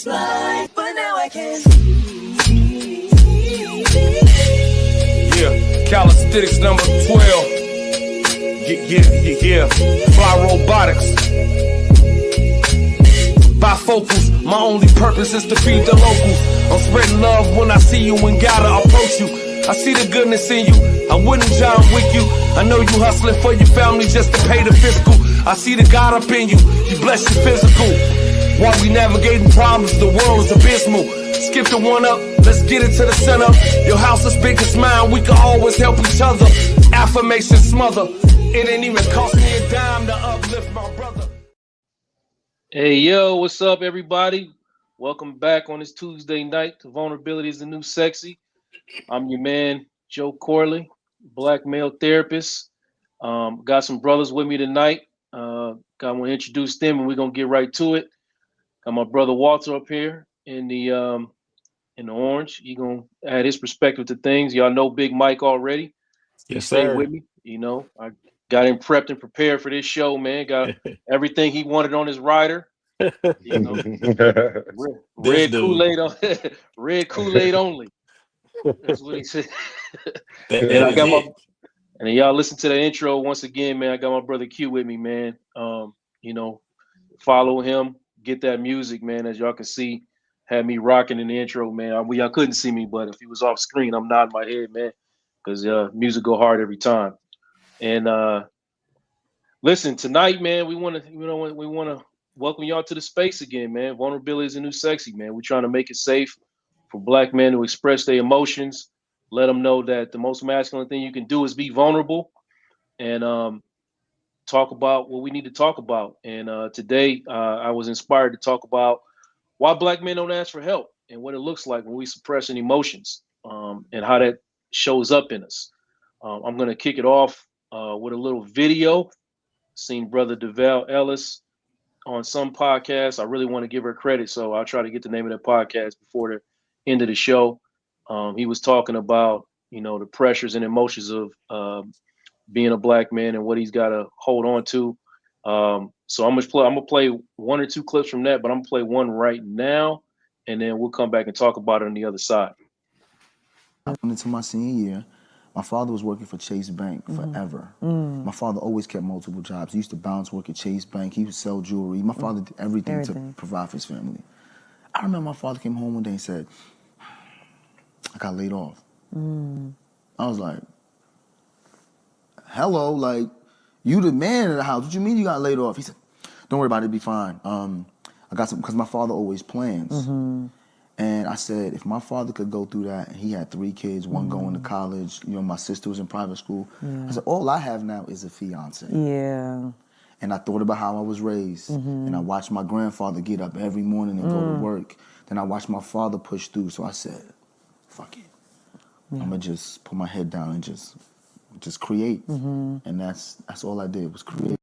was blind, but now I can see. Yeah, calisthenics number 12. Yeah. Fly robotics. Bifocals, my only purpose is to feed the locals. I'm spreading love when I see you and gotta approach you. I see the goodness in you, I wouldn't John Wick you. I know you hustling for your family just to pay the fiscal. I see the God up in you, He bless your physical. While we navigating problems, the world is abysmal. Skip the one up, let's get it to the center. Your house is big as mine, we can always help each other. Affirmation smother, it ain't even cost me a dime to uplift my brother. Hey, yo, what's up, everybody? Welcome back on this Tuesday night to Vulnerability is the New Sexy. I'm your man, Joe Corley, black male therapist. Got some brothers with me tonight. I'm going to introduce them and we're going to get right to it. Got my brother Walter up here in the orange. He going to add his perspective to things. Y'all know Big Mike already. He stayed with me. You know, I got him prepped and prepared for this show, man. Got everything he wanted on his rider. You know, red Kool-Aid on red Kool-Aid only. That's what he said. And I got and then y'all listen to the intro once again, man. I got my brother Q with me, man. You know, follow him, get that music, man. As y'all can see, had me rocking in the intro, man. Y'all couldn't see me, but if he was off screen, I'm nodding my head, man, because music go hard every time. And listen, tonight, man, we want to welcome y'all to the space again, man. Vulnerability is the new sexy, man. We're trying to make it safe for black men to express their emotions. Let them know that the most masculine thing you can do is be vulnerable and talk about what we need to talk about. And today I was inspired to talk about why black men don't ask for help and what it looks like when we suppressing emotions and how that shows up in us. I'm going to kick it off with a little video. Seen Brother DeVal Ellis on some podcasts. I really want to give her credit, so I'll try to get the name of that podcast before the end of the show. He was talking about, you know, the pressures and emotions of being a black man and what he's got to hold on to. So I'm gonna play one or two clips from that, but I'm gonna play one right now, and then we'll come back and talk about it on the other side. I went into my senior year. My father was working for Chase Bank forever. My father always kept multiple jobs. He used to bounce work at Chase Bank. He would sell jewelry. My father did everything to provide for his family. I remember my father came home one day and said, I got laid off. I was like, hello, like, you the man in the house. What you mean you got laid off? He said, don't worry about it, it'll be fine. I got some, because my father always plans. And I said, if my father could go through that, and he had 3 kids, one going to college, you know, my sister was in private school. I said, all I have now is a fiance. Yeah. And I thought about how I was raised. And I watched my grandfather get up every morning and go to work. Then I watched my father push through. So I said, fuck it. I'm gonna just put my head down and just create. And that's all I did was create.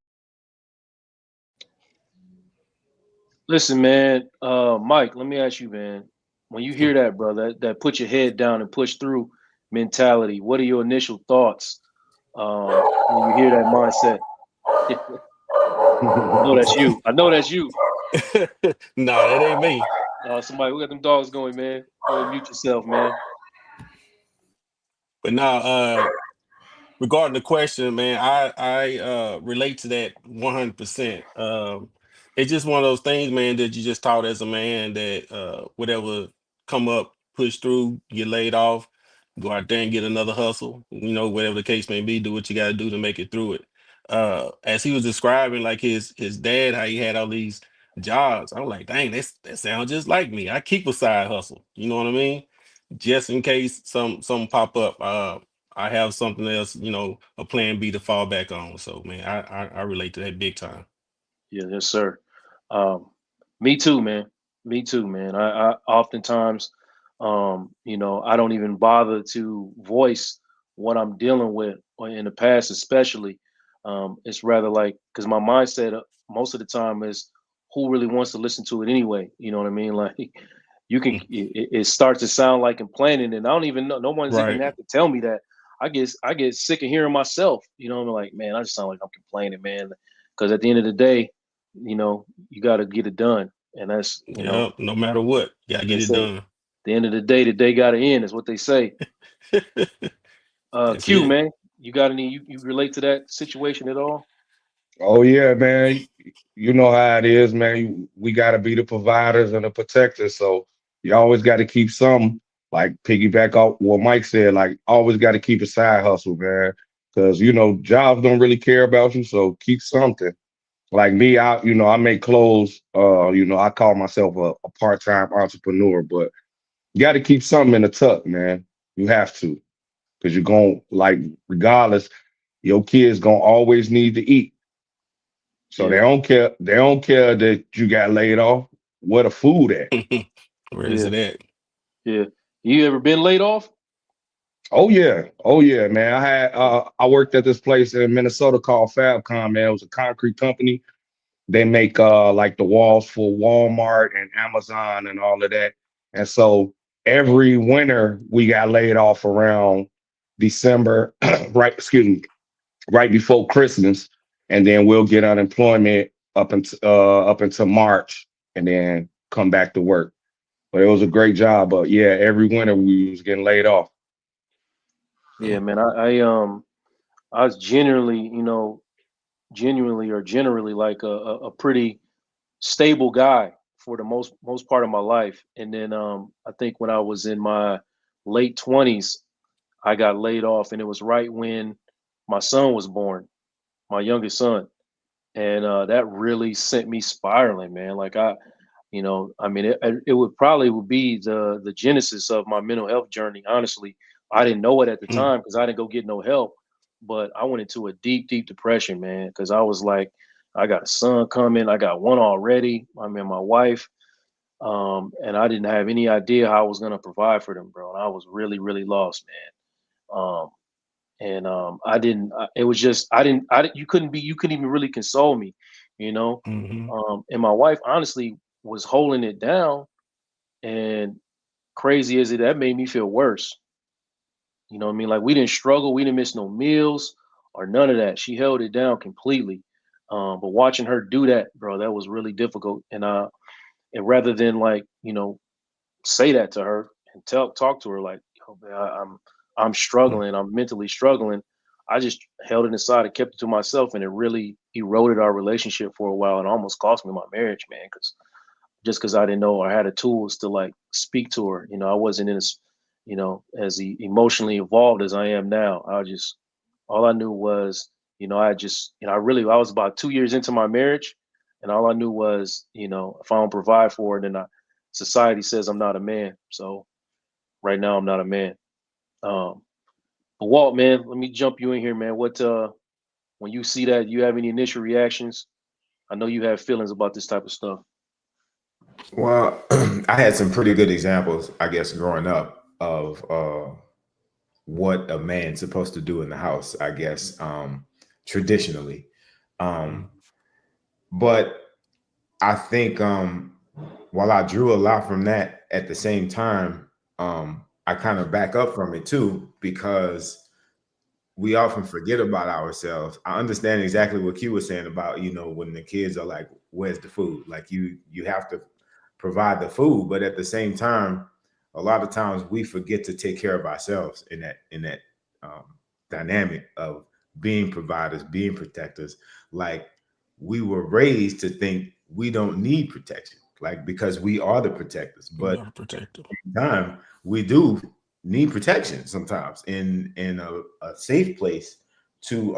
Listen, man, Mike, let me ask you, man. When you hear that, brother, that put your head down and push through mentality, what are your initial thoughts when you hear that mindset? I know that's you. I know that's you. No, that ain't me. Somebody, we got them dogs going, man. Go ahead, mute yourself, man. But now, regarding the question, man, I relate to that 100%. It's just one of those things, man, that you just taught as a man that whatever come up, push through, get laid off, go out there and get another hustle. You know, whatever the case may be, do what you got to do to make it through it. As he was describing, like his dad, how he had all these jobs, I was like, dang, that sounds just like me. I keep a side hustle. You know what I mean? Just in case some pop up. I have something else, you know, a plan B to fall back on. So, man, I relate to that big time. Yeah, yes, sir. Me too, man. Me too, man. I oftentimes, you know, I don't even bother to voice what I'm dealing with or in the past, especially. It's rather like, because my mindset most of the time is who really wants to listen to it anyway. You know what I mean? Like you can, it starts to sound like complaining, and I don't even know. No one's even have to tell me that. I get sick of hearing myself. You know, I'm like, man, I just sound like I'm complaining, man. Because at the end of the day, you know, you got to get it done. And that's, Yeah, no matter what, gotta they get it say, done. at the end of the day got to end, is what they say. That's Q, it. man, you got any, you relate to that situation at all? Oh yeah, man. You know how it is, man. We got to be the providers and the protectors. So you always got to keep some, like piggyback off what Mike said. Like always got to keep a side hustle, man. Because jobs don't really care about you. So keep something. Like me, I make clothes. I call myself a part-time entrepreneur, but you got to keep something in the tuck, man. You have to, because you're going like regardless, your kids gonna always need to eat. So they Yeah, don't care. They don't care that you got laid off. Where the food at? Where is yeah, it at? yeah. You ever been laid off? Oh yeah, man. I worked at this place in Minnesota called Fabcom, man. It was a concrete company. They make like the walls for Walmart and Amazon and all of that. And so every winter we got laid off around December, right? Excuse me, right before Christmas, and then we'll get unemployment up until March, and then come back to work. But it was a great job. But yeah, every winter we was getting laid off. Yeah, man. I was generally, genuinely or generally like a pretty stable guy for the most part of my life. And then I think when I was in my late 20s, I got laid off, and it was right when my son was born, my youngest son, and that really sent me spiraling, man. Like I mean, it would be the genesis of my mental health journey. Honestly, I didn't know it at the Mm. time because I didn't go get no help, but I went into a deep, deep depression, man. Because I was like, I got a son coming, I got one already. I mean, my wife, and I didn't have any idea how I was gonna provide for them, bro. And I was really, really lost, man. And I didn't. It was just I didn't. You couldn't even really console me, you know. Hmm. And my wife honestly was holding it down, and crazy as it, that made me feel worse. You know what I mean? Like we didn't struggle, we didn't miss no meals or none of that. She held it down completely. But watching her do that, bro, that was really difficult. And rather than like say that to her and talk to her like, yo, man, I'm struggling, I'm mentally struggling. I just held it inside and kept it to myself, and it really eroded our relationship for a while and almost cost me my marriage, man. Because I didn't know or had the tools to like speak to her. I wasn't in as as emotionally involved as I am now. All I knew was I just I was about 2 years into my marriage, and all I knew was if I don't provide for her, then society says I'm not a man. So right now I'm not a man. Um, but Walt, man, let me jump you in here, man. What when you see that, you have any initial reactions? I know you have feelings about this type of stuff. Well, I had some pretty good examples, I guess, growing up of what a man's supposed to do in the house, I guess, traditionally. Um, but I think while I drew a lot from that, at the same time, I kind of back up from it too, because we often forget about ourselves. I understand exactly what Q was saying about, when the kids are like, where's the food? Like you have to provide the food, but at the same time, a lot of times we forget to take care of ourselves in that um, dynamic of being providers, being protectors. Like we were raised to think we don't need protection, like because we are the protectors. We But are protected. time we do need protection sometimes in a safe place to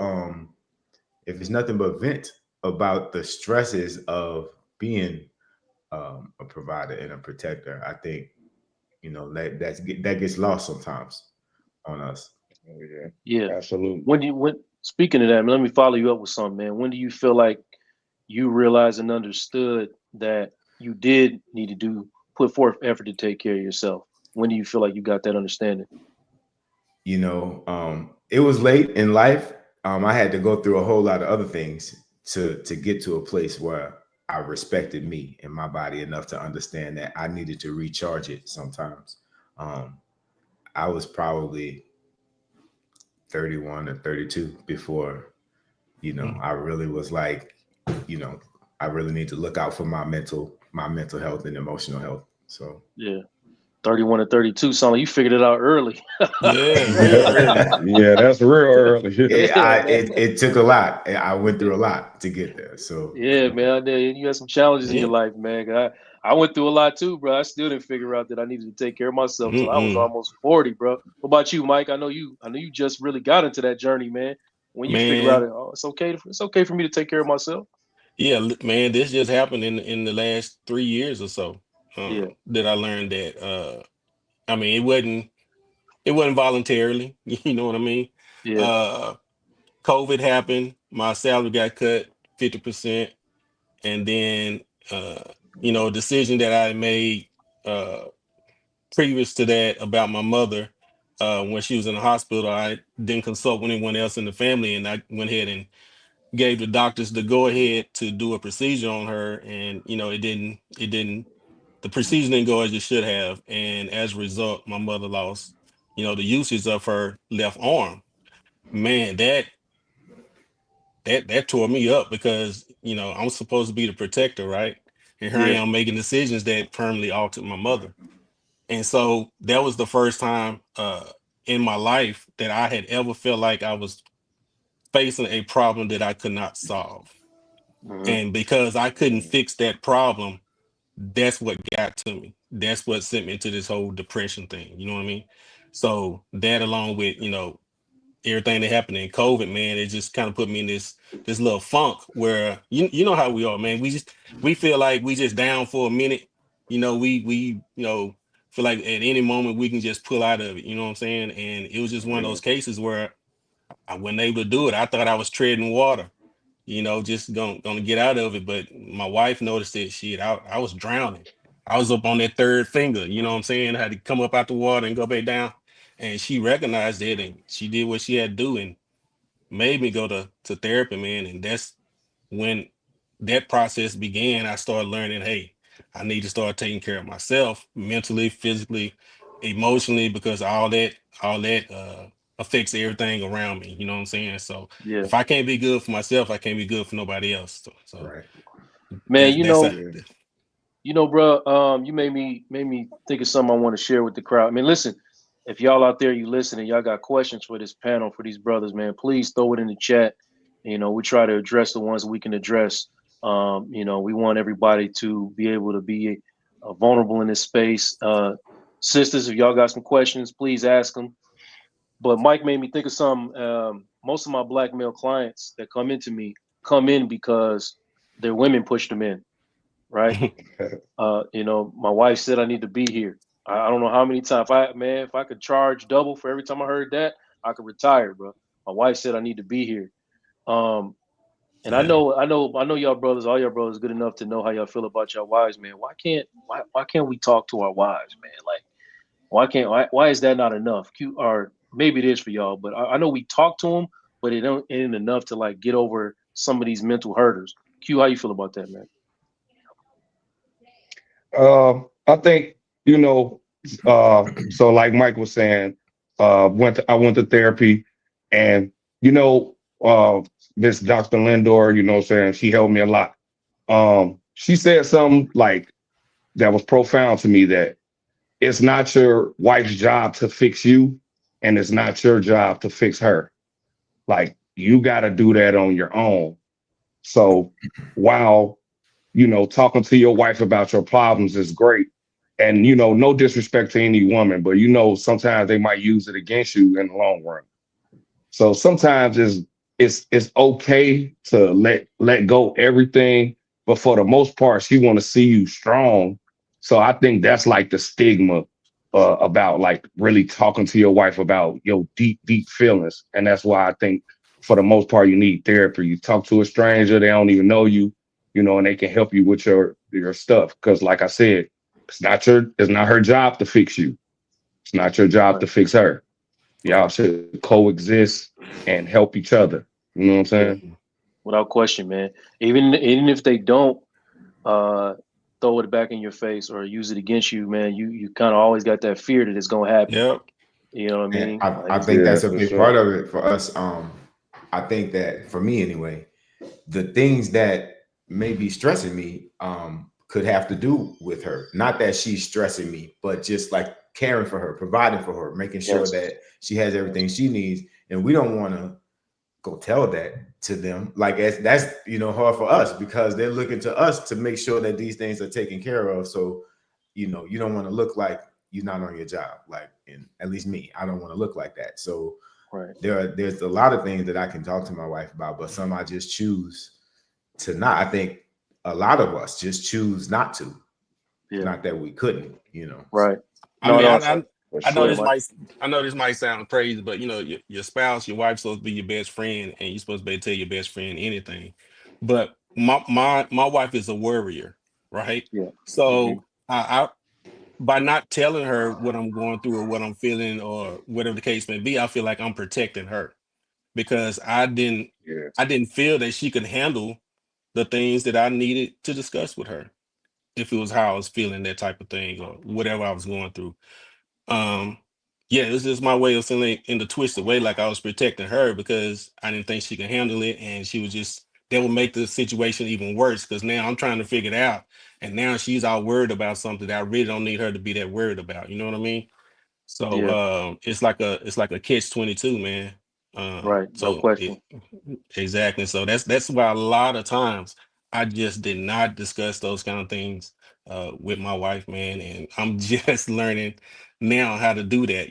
if it's nothing but vent about the stresses of being a provider and a protector. I think that gets lost sometimes on us. Oh yeah, Yeah. absolutely. When speaking of that, let me follow you up with something, man. When do you feel like you realized and understood that you did need to put forth effort to take care of yourself? When do you feel like you got that understanding? It was late in life. I had to go through a whole lot of other things to get to a place where I respected me and my body enough to understand that I needed to recharge it sometimes. Um, I was probably 31 or 32 before, Mm. I really was like, I really need to look out for my mental my mental health and emotional health. So Yeah. 31 to 32, sound like you figured it out early. Yeah, real early. Yeah, that's real early. Yeah, man. it took a lot. I went through a lot to get there. So Yeah, man. You had some challenges in Yeah. your life, man. I went through a lot too, bro. I still didn't figure out that I needed to take care of myself till I was Mm-mm. almost 40, bro. What about you, Mike? I know you just really got into that journey, man. When you figure out Man, it, oh, it's okay for me to take care of myself. yeah, man, this just happened in the last 3 years or so. Yeah, That I learned that I mean it wasn't voluntarily, you know what I mean? yeah. Uh COVID happened, my salary got cut 50%, and then uh, a decision that I made uh previous to that about my mother, when she was in the hospital, I didn't consult with anyone else in the family, and I went ahead and gave the doctors the go ahead to do a procedure on her, and it didn't the procedure didn't go as it should have, and as a result my mother lost the usage of her left arm. Man, that tore me up because I'm supposed to be the protector, right? And here I Yeah. am making decisions that permanently altered my mother. And so that was the first time in my life that I had ever felt like I was facing a problem that I could not solve. Hmm. And because I couldn't fix that problem, that's what got to me. That's what sent me into this whole depression thing. You know what I mean? So that, along with, everything that happened in COVID, man, it just kind of put me in this little funk where you know how we are, man. We feel like we just down for a minute. We feel like at any moment we can just pull out of it. You know what I'm saying? And it was just one of those cases where I wasn't able to do it. I thought I was treading water, just gonna get out of it. But my wife noticed it. I was drowning. I was up on that third finger, you know what I'm saying? I had to come up out the water and go back down. And she recognized it and she did what she had to do and made me go to therapy, man. And that's when that process began. I started learning, hey, I need to start taking care of myself mentally, physically, emotionally, because all that affects everything around me. You know what I'm saying? So Yeah. if I can't be good for myself, I can't be good for nobody else. So right. Man, that's you that's know, a, bro, you made me think of something I want to share with the crowd. I mean, listen, if y'all out there, you listening, y'all got questions for this panel, for these brothers, man, please throw it in the chat. We try to address the ones we can address. We want everybody to be able to be vulnerable in this space. Sisters, if y'all got some questions, please ask them. But Mike made me think of some. Most of my black male clients that come into me come in because their women pushed them in, right? My wife said I need to be here. I don't know how many times. If I could charge double for every time I heard that, I could retire, bro. My wife said I need to be here. And I yeah. know y'all brothers, all y'all brothers, good enough to know how y'all feel about your wives, man. Why can't we talk to our wives, man? Like, why is that not enough? Or maybe it is for y'all, but I know we talk to them, but it ain't enough to like get over some of these mental hurdles. Q, how you feel about that, man? I think, so like Mike was saying, I went to therapy and, you know, uh, this Dr. Lindor, what I'm saying, she helped me a lot. She said something like that was profound to me, that it's not your wife's job to fix you and it's not your job to fix her. Like, you got to do that on your own. So while, talking to your wife about your problems is great. And, no disrespect to any woman, but, sometimes they might use it against you in the long run. So sometimes it's okay to let go everything, but for the most part, she want to see you strong. So I think that's like the stigma about like really talking to your wife about your deep feelings, and that's why I think for the most part you need therapy. You talk to a stranger, they don't even know you, and they can help you with your stuff. Because like I said, it's not her job to fix you. It's not your job Right. to fix her. Y'all should coexist and help each other. You know what I'm Yeah, saying? without question, man. Even if they don't throw it back in your face or use it against you, man, you kind of always got that fear that it's gonna happen. Yep. You know what I And mean? I Like, think Yeah, that's a for big sure. part of it for us. I think that for me anyway, the things that may be stressing me, could have to do with her. Not that she's stressing me, but just like caring for her, providing for her, making sure that she has everything she needs. And we don't want to go tell that to them. Like that's hard for us because they're looking to us to make sure that these things are taken care of. So, you don't want to look like you're not on your job. Like, and at least me, I don't want to look like that. So there's a lot of things that I can talk to my wife about, but some I just choose to not. I think a lot of us just choose not to. Yeah. Not that we couldn't, Right. I mean, I know this might sound crazy, but your spouse, your wife's supposed to be your best friend, and you're supposed to be able to tell your best friend anything. But my wife is a worrier, right? Yeah. So I by not telling her what I'm going through or what I'm feeling or whatever the case may be, I feel like I'm protecting her because I didn't feel that she could handle the things that I needed to discuss with her if it was how I was feeling, that type of thing, or whatever I was going through. Yeah, it was just my way of feeling in the twisted way, like I was protecting her because I didn't think she could handle it, and she was just that would make the situation even worse because now I'm trying to figure it out, and now she's all worried about something that I really don't need her to be that worried about. You know what I mean? So it's like a catch-22, man. Right, no question. Exactly. So that's why a lot of times I just did not discuss those kind of things with my wife, man. And I'm just learning now how to do that,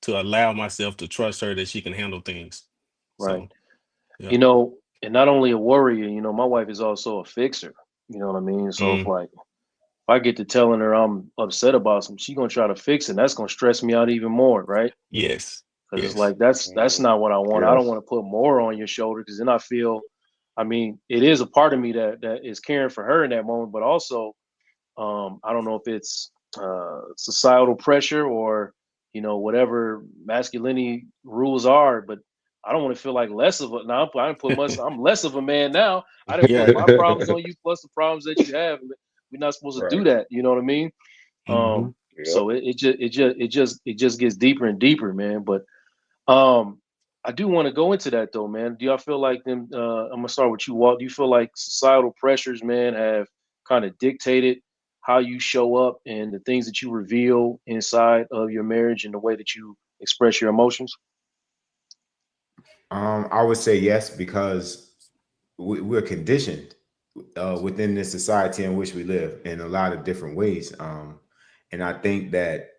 to allow myself to trust her that she can handle things. Right. So yeah. And not only a warrior, my wife is also a fixer. You know what I mean? So if I get to telling her I'm upset about something, she's gonna try to fix it. And that's gonna stress me out even more, right? Yes. Because it's like that's not what I want. I don't want to put more on your shoulder because then I feel, it is a part of me that is caring for her in that moment, but also I don't know if it's societal pressure or whatever masculinity rules are, but I don't want to feel like less of a. Now I didn't put much. I'm less of a man now. I didn't put my problems on you plus the problems that you have. We're not supposed to do that. You know what I mean? So it just gets deeper and deeper, man. But I do want to go into that though, man. Do y'all feel like them? I'm gonna start with you, Walt. Do you feel like societal pressures, man, have kind of dictated how you show up and the things that you reveal inside of your marriage and the way that you express your emotions? I would say yes because we're conditioned within this society in which we live in a lot of different ways. And I think that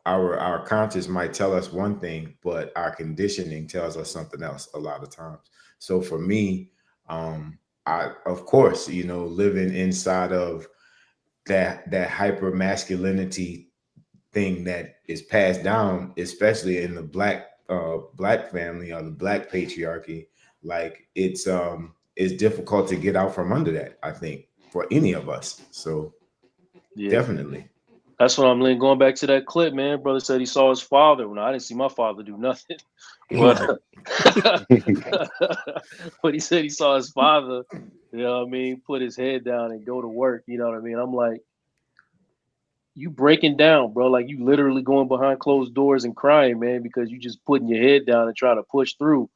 our conscience might tell us one thing, but our conditioning tells us something else a lot of times. So for me, I of course living inside of that hyper masculinity thing that is passed down, especially in the black family or the black patriarchy, like it's difficult to get out from under that, I think, for any of us. So definitely. That's what I'm leaning. Going back to that clip, man. Brother said he saw his father. Well, I didn't see my father do nothing, but but he said he saw his father. You know what I mean? Put his head down and go to work. You know what I mean? I'm like, you breaking down, bro. Like you literally going behind closed doors and crying, man, because you just putting your head down and trying to push through.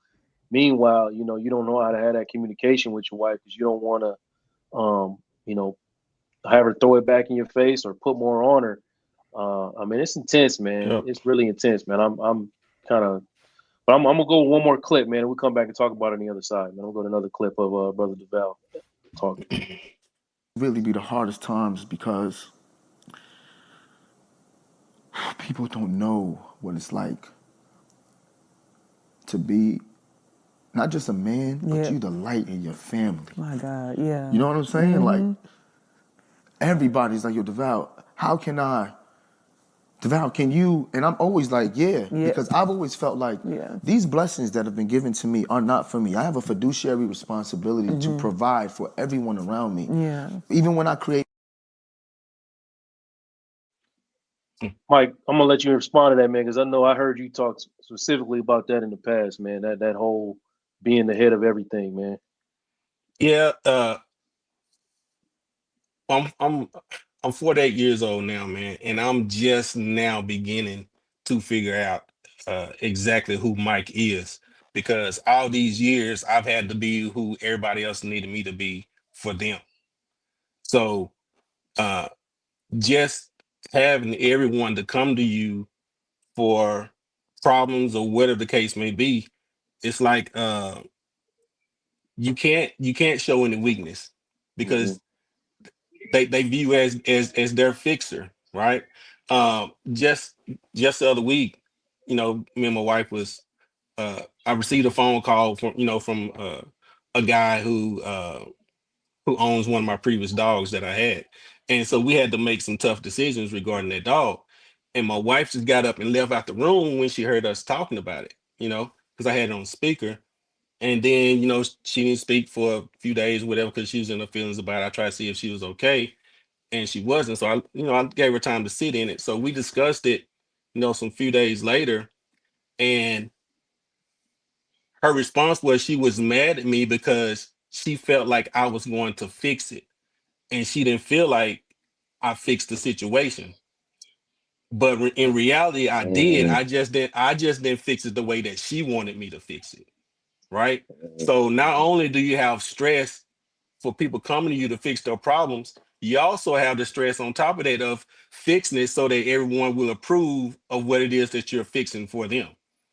Meanwhile, you don't know how to have that communication with your wife because you don't want to, have her throw it back in your face or put more on her. It's intense, man. Yep. It's really intense, man. I'm kind of, but I'm gonna go one more clip, man. And we'll come back and talk about it on the other side, man. We'll go to another clip of Brother DeVal talking. Really be the hardest times because people don't know what it's like to be not just a man, but you the light in your family. My God, yeah. You know what I'm saying? Like, everybody's like, yo, DeVal, DeVal, can you? And I'm always like, yeah, because I've always felt like these blessings that have been given to me are not for me. I have a fiduciary responsibility to provide for everyone around me. Yeah. Even when I create. Mike, I'm gonna let you respond to that, man, because I know I heard you talk specifically about that in the past, man. That whole being the head of everything, man. Yeah. I'm 48 years old now, man, and I'm just now beginning to figure out exactly who Mike is because all these years I've had to be who everybody else needed me to be for them. So just having everyone to come to you for problems or whatever the case may be, it's like you can't show any weakness because they view as their fixer, right? Just the other week, me and my wife was I received a phone call from a guy who owns one of my previous dogs that I had. And so we had to make some tough decisions regarding that dog. And my wife just got up and left out the room when she heard us talking about it, because I had it on speaker. And then, she didn't speak for a few days, whatever, because she was in her feelings about it. I tried to see if she was okay, and she wasn't. So I gave her time to sit in it. So we discussed it, some few days later, and her response was she was mad at me because she felt like I was going to fix it, and she didn't feel like I fixed the situation. But in reality, I did. I just didn't fix it the way that she wanted me to fix it. Right. So not only do you have stress for people coming to you to fix their problems, you also have the stress on top of that of fixing it so that everyone will approve of what it is that you're fixing for them.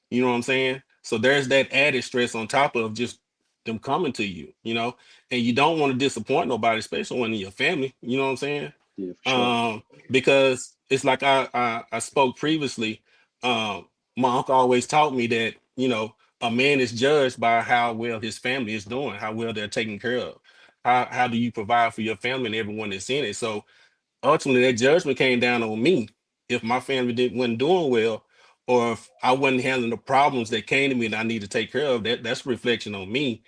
You know what I'm saying? So there's that added stress on top of just them coming to you, and you don't want to disappoint nobody, especially when in your family. You know what I'm saying? Yeah, for sure. Because it's like I spoke previously. My uncle always taught me that, a man is judged by how well his family is doing, how well they're taken care of. How do you provide for your family and everyone that's in it? So ultimately, that judgment came down on me. If my family wasn't doing well, or if I wasn't handling the problems that came to me that I need to take care of, that's a reflection on me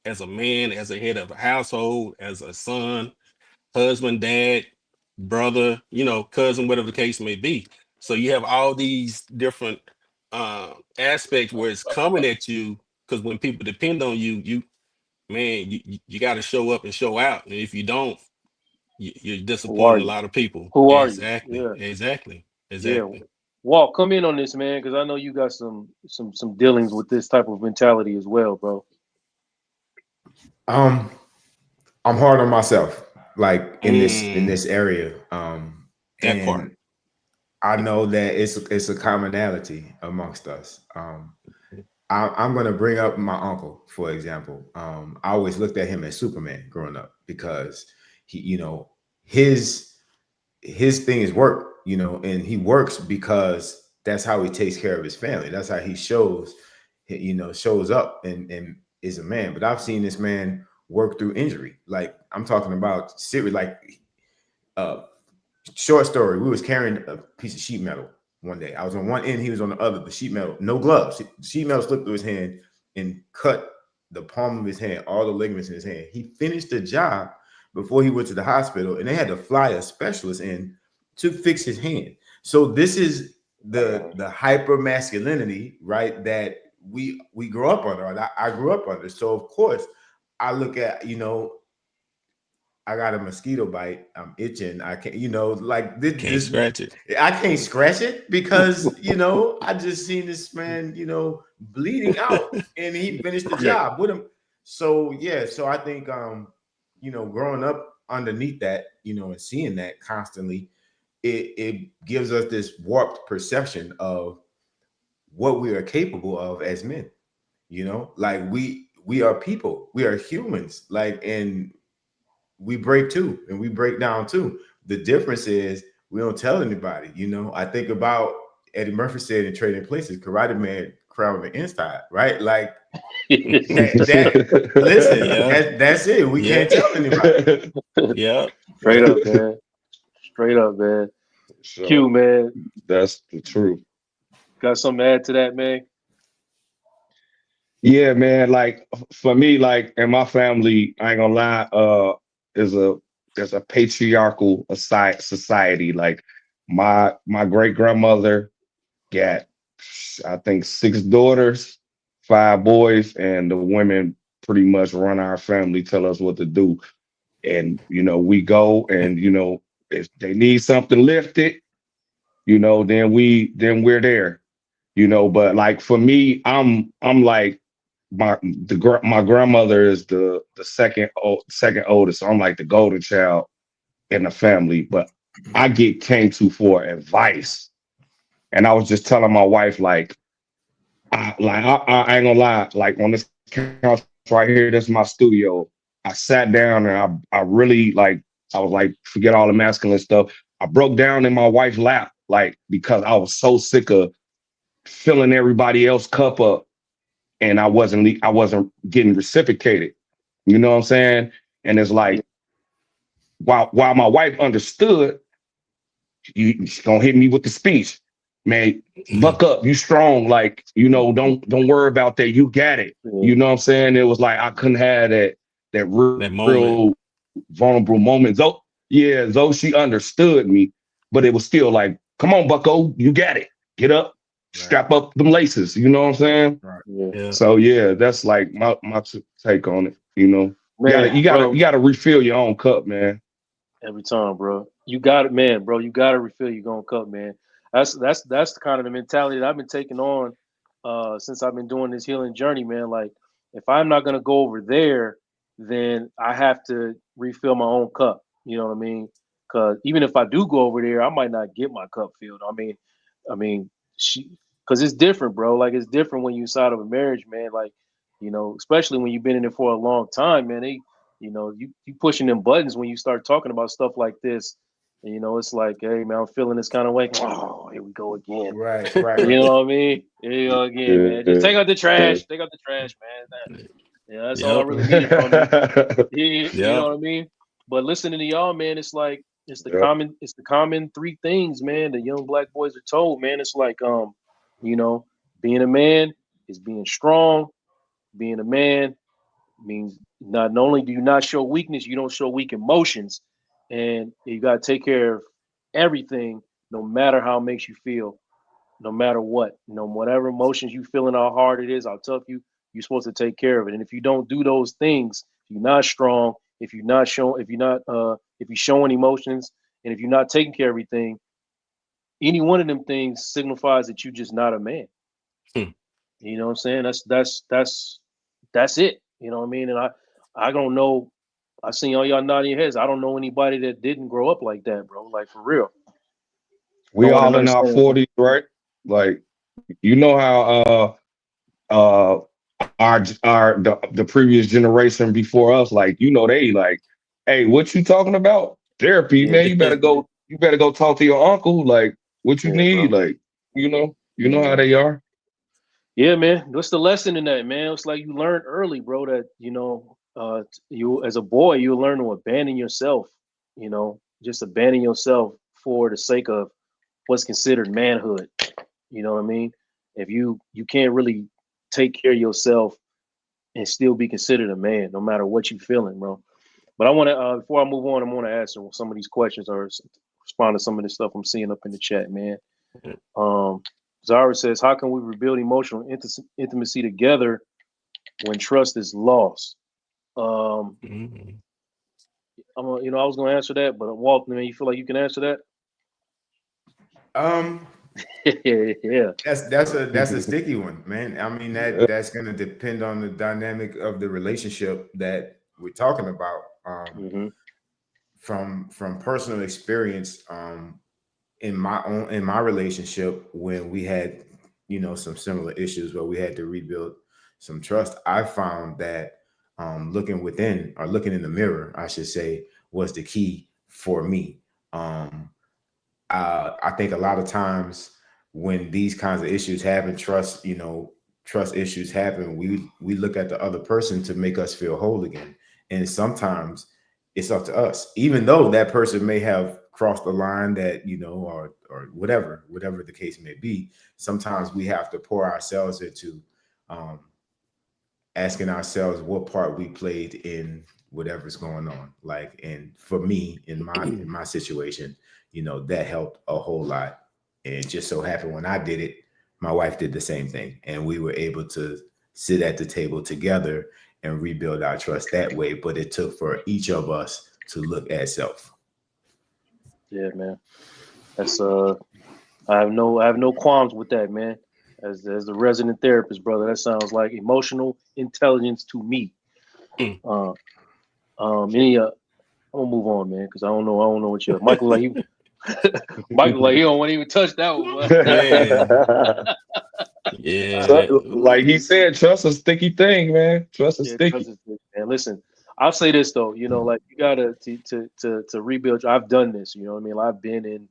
as a man, as a head of a household, as a son, husband, dad, brother, cousin, whatever the case may be. So you have all these different aspects where it's coming at you, because when people depend on you, you got to show up and show out. And if you don't, you're Who are disappointing a you? lot of people. Who are you? Exactly. Yeah, Exactly. yeah. Exactly. Walt, come in on this, man, because I know you got some dealings with this type of mentality as well, bro. I'm hard on myself, like in this Mm, area. that part. And I know that it's a commonality amongst us. I'm going to bring up my uncle, for example. I always looked at him as Superman growing up because he, his thing is work, and he works because that's how he takes care of his family. That's how he shows up and is a man. But I've seen this man work through injury. Like I'm talking about serious, like uh, short story. We was carrying a piece of sheet metal one day. I was on one end, he was on the other. The sheet metal, no gloves. Sheet metal slipped through his hand and cut the palm of his hand, all the ligaments in his hand. He finished the job before he went to the hospital, and they had to fly a specialist in to fix his hand. So this is the hyper masculinity, right? That we grew up under, and I grew up under. So of course, I look at I got a mosquito bite. I'm itching. I can't, like Can't scratch it. I can't scratch it because, I just seen this man, bleeding out and he finished the Yeah. job with him. So, yeah. So I think, growing up underneath that, and seeing that constantly, it gives us this warped perception of what we are capable of as men, like we are people, we are humans, like, and we break too, and we break down too. The difference is we don't tell anybody. I think about Eddie Murphy said in Trading Places, Karate Man crown on the inside, right? Like that. Listen, Yeah. that's it. We Yeah. can't tell anybody. Yeah. Straight up, man. Straight up, man. Q, So man. that's the truth. Got something to add to that, man? Yeah, man. Like for me, like in my family, I ain't gonna lie, is a there's a patriarchal society. Like my great grandmother got, I think, 6 daughters, 5 boys, and the women pretty much run our family, tell us what to do. And we go, and if they need something lifted, then we're there. But like for me, I'm like my grandmother is the second oldest, so I'm like the golden child in the family, but I came to for advice. And I was just telling my wife, like, I ain't gonna lie, like on this couch right here, this is my studio. I sat down and I really like, I was like, forget all the masculine stuff. I broke down in my wife's lap, like, because I was so sick of filling everybody else's cup up and I wasn't getting reciprocated. You know what I'm saying? And it's like, while my wife understood, she's gonna hit me with the speech. Man, buck up, you strong. Like, don't worry about that. You got it. You know what I'm saying? It was like I couldn't have that That moment. real vulnerable moment. Though she understood me, but it was still like, come on, Bucko, you got it. Get up, strap up them laces. You know what I'm saying? Right. Yeah. So yeah, that's like my take on it. Man, you gotta refill your own cup, man. every time, bro. You got it, man, bro. You got to refill your own cup, man. That's the kind of the mentality that I've been taking on since I've been doing this healing journey, man. Like, if I'm not gonna go over there, then I have to refill my own cup. You know what I mean? Because even if I do go over there, I might not get my cup filled. Because it's different, bro. Like, it's different when you're inside of a marriage, man. Like, especially when you've been in it for a long time, man. You pushing them buttons when you start talking about stuff like this. And, it's like, hey, man, I'm feeling this kind of way. Oh, here we go again. Right. You know what I mean? Here you go again, man. Just take out the trash. Take out the trash, man. That's all I really needed from you. You know what I mean? But listening to y'all, man, it's like it's the common three things, man, the young black boys are told, man. It's like being a man is being strong. Being a man means not only do you not show weakness, you don't show weak emotions, and you got to take care of everything, no matter how it makes you feel, no matter what, whatever emotions you feeling, how hard it is, how tough you're supposed to take care of it. And if you don't do those things, if you're not strong, if you're showing emotions, and if you're not taking care of everything, any one of them things signifies that you're just not a man. You know what I'm saying? That's it. You know what I mean? And I don't know. I seen all y'all nodding your heads. I don't know anybody that didn't grow up like that, bro. Like, for real. We No one all in our understands. 40s, right? Like, how the previous generation before us, like, they like, hey, what you talking about? Therapy, man. You better go talk to your uncle. Like, what you need? Bro. Like, how they are. Yeah, man. What's the lesson in that, man? It's like you learn early, bro, that you as a boy, you learn to abandon yourself. Just abandon yourself for the sake of what's considered manhood. You know what I mean? If you can't really take care of yourself and still be considered a man, no matter what you're feeling, bro. But I want to, before I move on, I want to ask some of these questions or respond to some of this stuff I'm seeing up in the chat, man. Zara says, how can we rebuild emotional intimacy together when trust is lost? I was going to answer that, but Walt, man, you feel like you can answer that? Yeah. That's a sticky one, man. I mean, that's gonna depend on the dynamic of the relationship that we're talking about. From personal experience, in my relationship, when we had some similar issues where we had to rebuild some trust, I found that looking within, or looking in the mirror, I should say, was the key for me. I think a lot of times when these kinds of issues happen, trust issues happen, we look at the other person to make us feel whole again. And sometimes it's up to us, even though that person may have crossed the line that, or whatever the case may be. Sometimes we have to pour ourselves into asking ourselves what part we played in whatever's going on. Like, and for me, in my situation, that helped a whole lot. And it just so happened when I did it, my wife did the same thing. And we were able to sit at the table together and rebuild our trust that way. But it took for each of us to look at self. Yeah, man. That's I have no qualms with that, man. As the resident therapist, brother, that sounds like emotional intelligence to me. gonna move on, man, because I don't know what you. Michael like he, Michael like he don't want to even touch that one. But. Man, yeah, Like he said, trust a sticky thing, man. Trust a Yeah, sticky. man. Listen, I'll say this though, like you gotta to rebuild. I've done this, you know what I mean. I've been in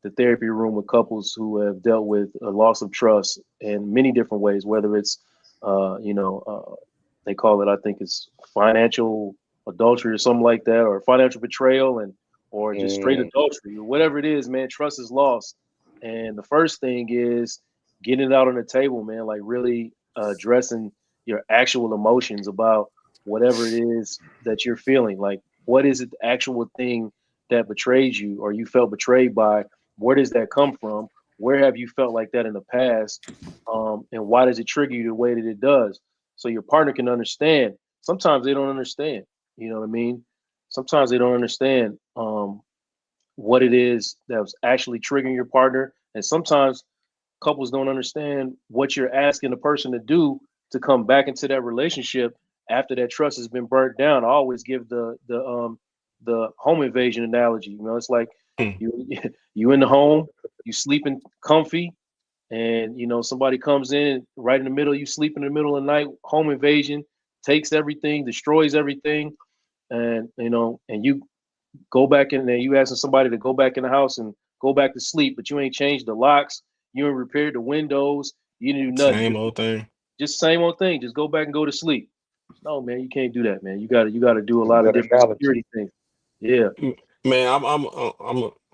the therapy room with couples who have dealt with a loss of trust in many different ways, whether it's, they call it, I think it's financial adultery or something like that, or financial betrayal, or just straight adultery, or whatever it is, man. Trust is lost, and the first thing is getting it out on the table, man. Like really addressing your actual emotions about whatever it is that you're feeling. Like, what is it, the actual thing that betrayed you, or you felt betrayed by? Where does that come from? Where have you felt like that in the past? And why does it trigger you the way that it does? So your partner can understand. Sometimes they don't understand. You know what I mean? Sometimes they don't understand what it is that was actually triggering your partner. And sometimes couples don't understand what you're asking the person to do to come back into that relationship after that trust has been burnt down. I always give the home invasion analogy. It's like you in the home, you sleeping comfy, and somebody comes in right in the middle. You sleep in the middle of the night. Home invasion takes everything, destroys everything, and and you go back in there. You asking somebody to go back in the house and go back to sleep, but you ain't changed the locks. You ain't repaired the windows. You didn't do nothing. same old thing. Just same old thing. Just go back and go to sleep. No, man, you can't do that, man. You gotta do a lot of Good different analogy. security things. Yeah. Man, I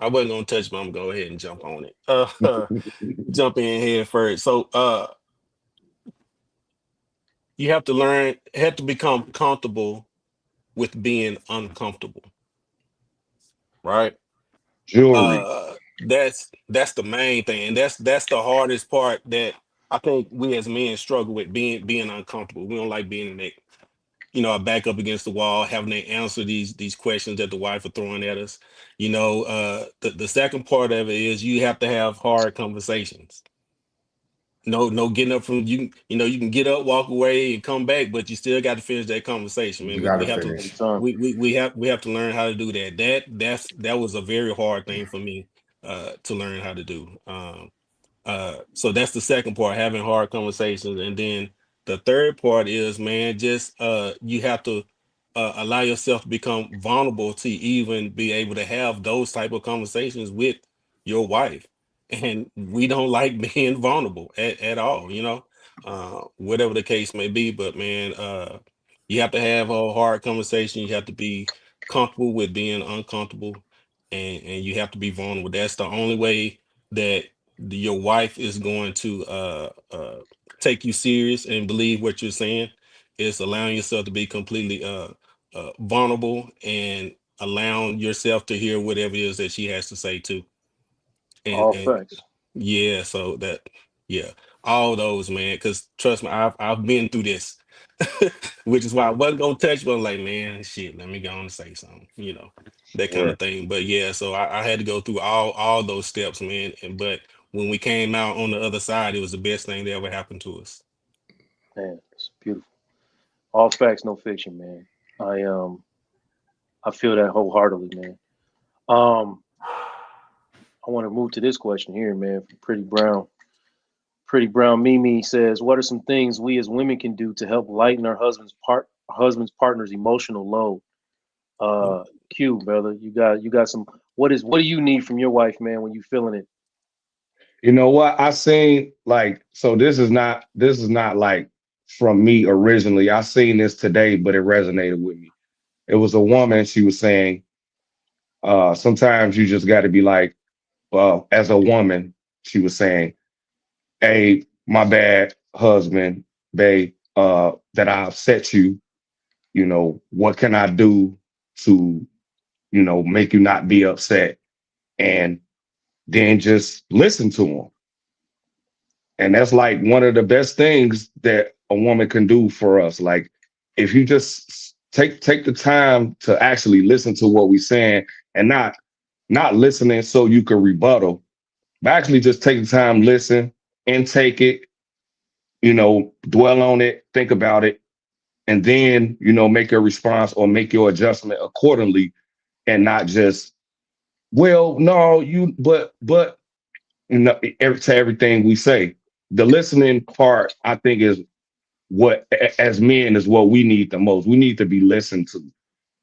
wasn't gonna touch, but I'm gonna go ahead and jump on it. Jump in here first. So, you have to become comfortable with being uncomfortable, right? Jewelry. That's the main thing, and that's the hardest part that I think we as men struggle with, being uncomfortable. We don't like being in that, back up against the wall, having to answer these questions that the wife are throwing at us. The second part of it is you have to have hard conversations. No getting up from you. You can get up, walk away, and come back, but you still got to finish that conversation, man. You We gotta have to Every finish. time. we have to learn how to do that. That was a very hard thing for me to learn how to do. So that's the second part, having hard conversations. And then the third part is, man, just you have to allow yourself to become vulnerable to even be able to have those type of conversations with your wife. And we don't like being vulnerable at all, whatever the case may be. But man, you have to have a hard conversation. You have to be comfortable with being uncomfortable, and you have to be vulnerable. That's the only way that your wife is going to take you serious and believe what you're saying. Is allowing yourself to be completely vulnerable and allowing yourself to hear whatever it is that she has to say too. And All facts. yeah, so yeah, all those, man, because trust me, I've been through this. Which is why I wasn't gonna touch, but I'm like, man, shit, let me go on and say something, that kind Yeah. of thing. But yeah, so I had to go through all those steps, man. But when we came out on the other side, it was the best thing that ever happened to us. Man, it's beautiful. All facts, no fiction, man. I feel that wholeheartedly, man. Um, I want to move to this question here, man, from Pretty Brown. Pretty Brown Mimi says, "What are some things we as women can do to help lighten our husband's partner's emotional load?" Q, brother, you got some. What do you need from your wife, man, when you feeling it? You know what? I seen like so this is not like from me originally. I seen this today, but it resonated with me. It was a woman, she was saying, sometimes you just gotta be like, well, as a woman, she was saying, hey, my bad, husband, babe, that I upset you. What can I do to, make you not be upset? And then just listen to them. And that's like one of the best things that a woman can do for us. Like if you just take the time to actually listen to what we're saying and not listening so you can rebuttal, but actually just take the time, listen, intake it, dwell on it, think about it, and then, make your response or make your adjustment accordingly. and not just, well, no, but no, to everything we say. The listening part, I think, is what, as men, is what we need the most. We need to be listened to,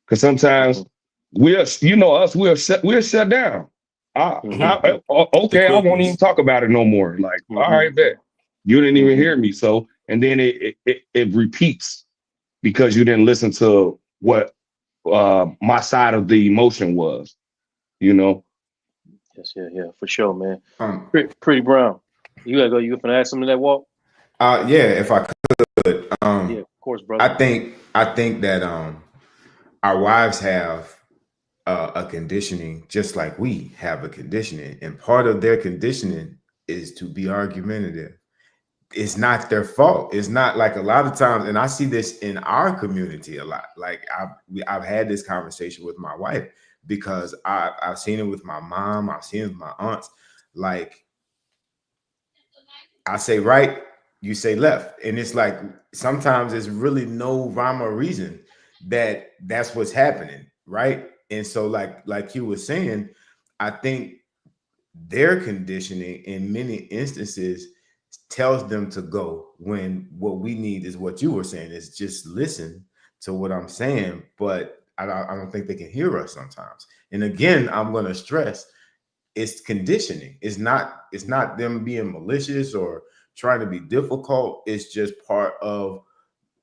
because sometimes we're, you know, us, we're shut down. The Okay, I won't even quickness. talk about it no more. Like, all right, bet you didn't even hear me. So, and then it repeats because you didn't listen to what my side of the emotion was. You know. Yes, yeah, for sure, man. Um, Pretty Brown. You gotta go. You gonna add something to that, Walt? yeah, if I could, Yeah, of course, brother. I think that our wives have a conditioning just like we have a conditioning, and part of their conditioning is to be argumentative. It's not their fault. It's not like a lot of times, and I see this in our community a lot. Like I've had this conversation with my wife because I've seen it with my mom. I've seen it with my aunts. Like I say right, you say left, and it's like sometimes there's really no rhyme or reason that's what's happening, right? And so, like you were saying, I think their conditioning in many instances tells them to go when what we need is what you were saying is just listen to what I'm saying, but I don't think they can hear us sometimes. And again, I'm going to stress it's conditioning. It's not them being malicious or trying to be difficult. It's just part of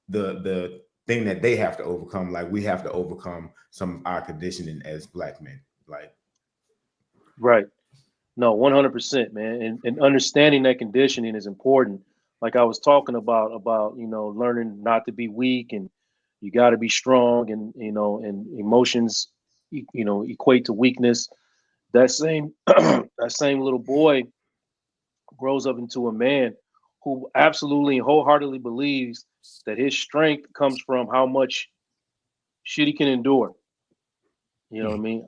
the thing that they have to overcome. Like we have to overcome some of our conditioning as Black men. Like Right. No, 100%, man. And understanding that conditioning is important. Like I was talking about, learning not to be weak, and you got to be strong, and, and emotions, equate to weakness. That same, that same little boy grows up into a man who absolutely and wholeheartedly believes that his strength comes from how much shit he can endure. You know what I mean?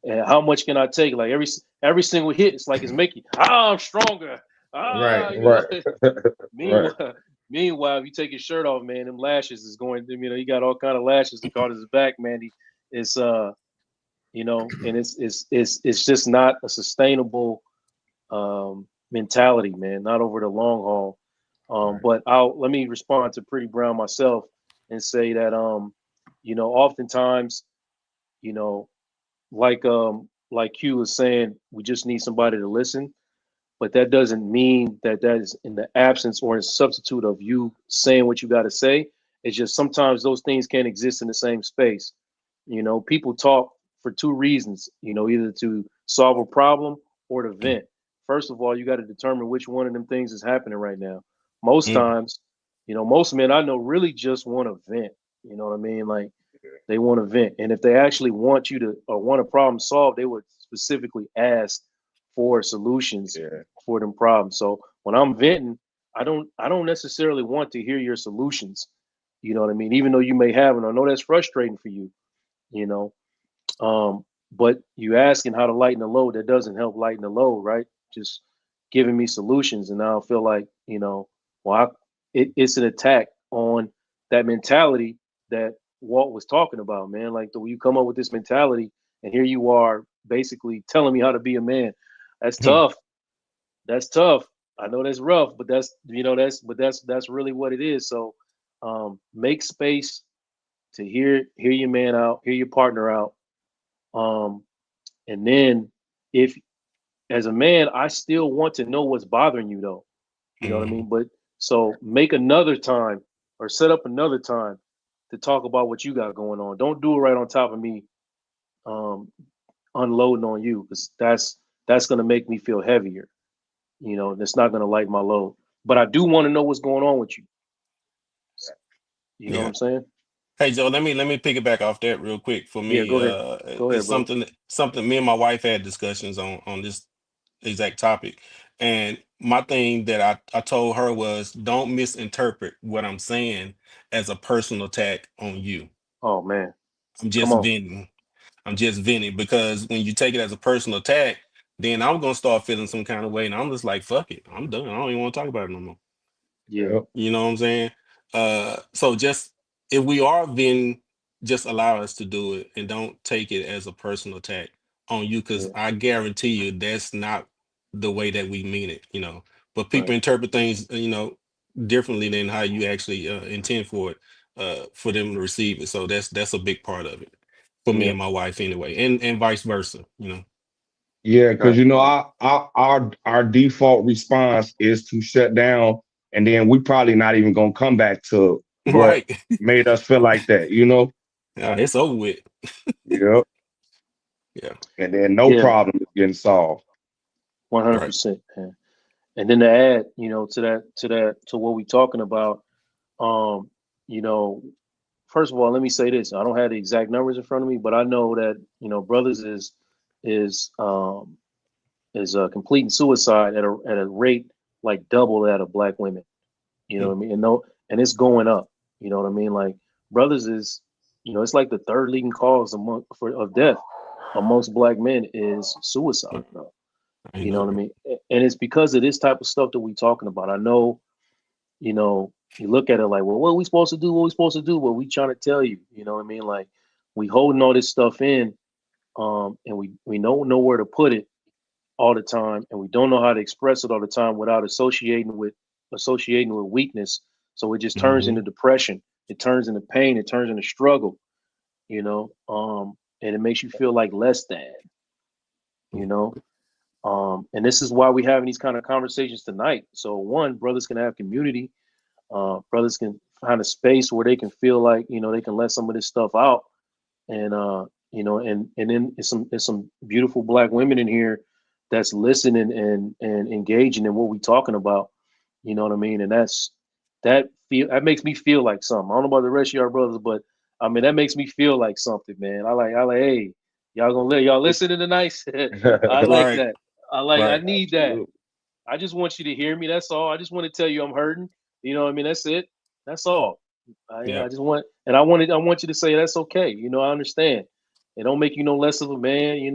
And how much can I take? Like every single hit, it's like it's making. I'm stronger. right, You know. right, right. Meanwhile, meanwhile, if you take his shirt off, man, them lashes is going. He got all kind of lashes to guard his back, man. It's and it's just not a sustainable mentality, man. Not over the long haul. Right. But let me respond to Pretty Brown myself and say that oftentimes, you know, like Q was saying, we just need somebody to listen. But that doesn't mean that is in the absence or in substitute of you saying what you got to say. It's just sometimes those things can't exist in the same space. People talk for two reasons, either to solve a problem or to vent. First of all, you got to determine which one of them things is happening right now. Most Mm. times, most men I know really just want to vent. You know what I mean? Like they want to vent. And if they actually want you to or want a problem solved, they would specifically ask for solutions Yeah. for them problems. So when I'm venting, I don't necessarily want to hear your solutions. You know what I mean? Even though you may have them, I know that's frustrating for you, you know. But you asking how to lighten the load, that doesn't help lighten the load, right? Just giving me solutions, and now I feel like, well, it's an attack on that mentality that Walt was talking about, man. Like the you come up with this mentality, and here you are basically telling me how to be a man. That's tough. That's tough. I know that's rough, but that's really what it is. So make space to hear your man out, hear your partner out. Um, and then if as a man, I still want to know what's bothering you though. You know what I Mm. mean? But so make another time or set up another time to talk about what you got going on. Don't do it right on top of me um unloading on you, because that's gonna make me feel heavier. That's not gonna lighten my load. But I do want to know what's going on with you. You know what Yeah. I'm saying? Hey Joe, let me pick it back off that real quick. For Yeah, me, go ahead. Go it's ahead, bro. something me and my wife had discussions on this exact topic. And my thing that I told her was, don't misinterpret what I'm saying as a personal attack on you. Oh man. I'm Come just on. venting. I'm just venting, because when you take it as a personal attack, then I'm gonna start feeling some kind of way, and I'm just like, fuck it, I'm done. I don't even want to talk about it no more. Yeah. Yep. You know what I'm saying? So just if we are venting, just allow us to do it and don't take it as a personal attack on you, because I guarantee you that's not the way that we mean it, but people interpret things, differently than how you actually intend for it, for them to receive it. So that's a big part of it for me and my wife anyway, and vice versa. Yeah, because our default response is to shut down, and then we probably not even gonna come back to what Right. made us feel like that, It's over with. Yeah. Yeah. And then no problem is getting solved. 100%, man. And then to add, to what we're talking about, first of all, let me say this. I don't have the exact numbers in front of me, but I know that, brothers is completing suicide at a rate like double that of black women. You know what I mean? And it's going up. You know what I mean? Like brothers is, it's like the third leading cause of death amongst black men is suicide, bro. You know what I mean? And it's because of this type of stuff that we're talking about. I know, you look at it like, well, what are we supposed to do? What are we supposed to do? What we trying to tell you? You know what I mean? Like we holding all this stuff in, and we don't know where to put it all the time, and we don't know how to express it all the time without associating with weakness. So it just turns into depression. It turns into pain. It turns into struggle. And it makes you feel like less than. And this is why we're having these kind of conversations tonight. So one, brothers can have community. Brothers can find a space where they can feel like, they can let some of this stuff out. And, and then it's some beautiful black women in here that's listening and engaging in what we're talking about. You know what I mean? And that makes me feel like something. I don't know about the rest of y'all brothers, but I mean, that makes me feel like something, man. I like, hey, y'all listening tonight? I like that. I need that. I just want you to hear me. That's all. I just want to tell you I'm hurting. You know what I mean? That's it. That's all. I just want, and I want you to say that's okay. I understand. It don't make you no less of a man.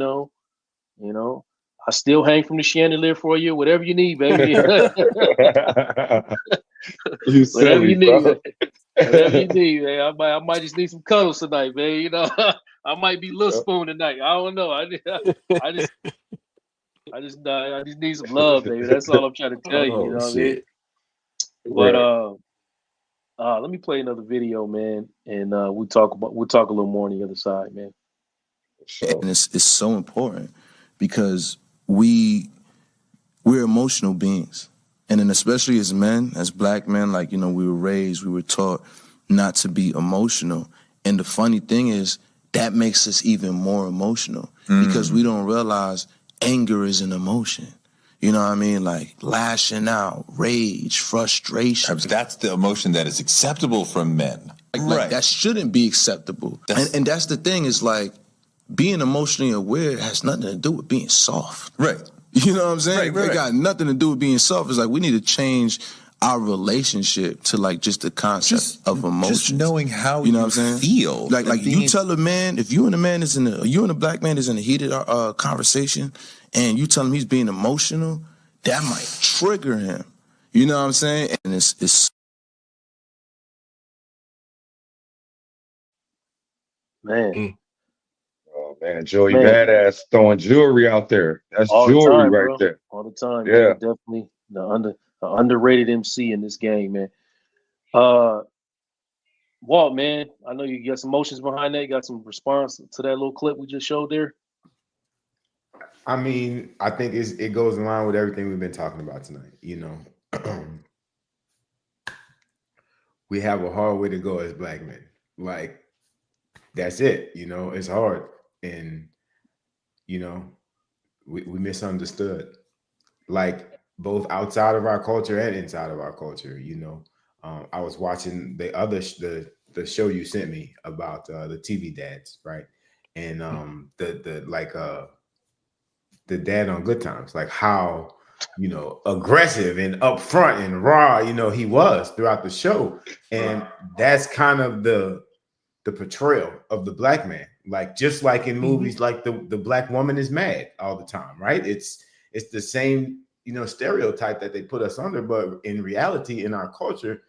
I still hang from the chandelier for you. Whatever you need, baby. You Whatever you silly, need. bro. Whatever you need, man. I might just need some cuddles tonight, man. I might be little spoon tonight. I don't know. I just need some love, baby. That's all I'm trying to tell you. You know what I mean? But let me play another video, man, and we'll talk a little more on the other side, man. And it's so important because we're emotional beings. And then especially as men, as black men, like, we were taught not to be emotional. And the funny thing is that makes us even more emotional because we don't realize anger is an emotion. You know what I mean? Like lashing out, rage, frustration. That's the emotion that is acceptable from men. Like that shouldn't be acceptable. And that's the thing is like being emotionally aware has nothing to do with being soft. Right. You know what I'm saying? Right. It got nothing to do with being soft. It's like we need to change our relationship to like just the concept of emotion. Just knowing how you know what I'm saying? Feel. Like you tell a man, if you and a black man is in a heated conversation and you tell him he's being emotional, that might trigger him. You know what I'm saying? And it's man. Oh man, Joey Badass throwing jewelry out there. That's all jewelry time, right there. All the time. Yeah. Man. Definitely the underrated MC in this game, man. Walt, man, I know you got some emotions behind that. You got some response to that little clip we just showed there. I mean, I think it goes in line with everything we've been talking about tonight. We have a hard way to go as black men. Like, that's it. It's hard. And, we misunderstood. Like, both outside of our culture and inside of our culture, I was watching the show you sent me about the TV dads, right? And the dad on Good Times, like how aggressive and upfront and raw he was throughout the show, and that's kind of the portrayal of the black man, like just like in movies, like the black woman is mad all the time, right? It's the same stereotype that they put us under, but in reality, in our culture,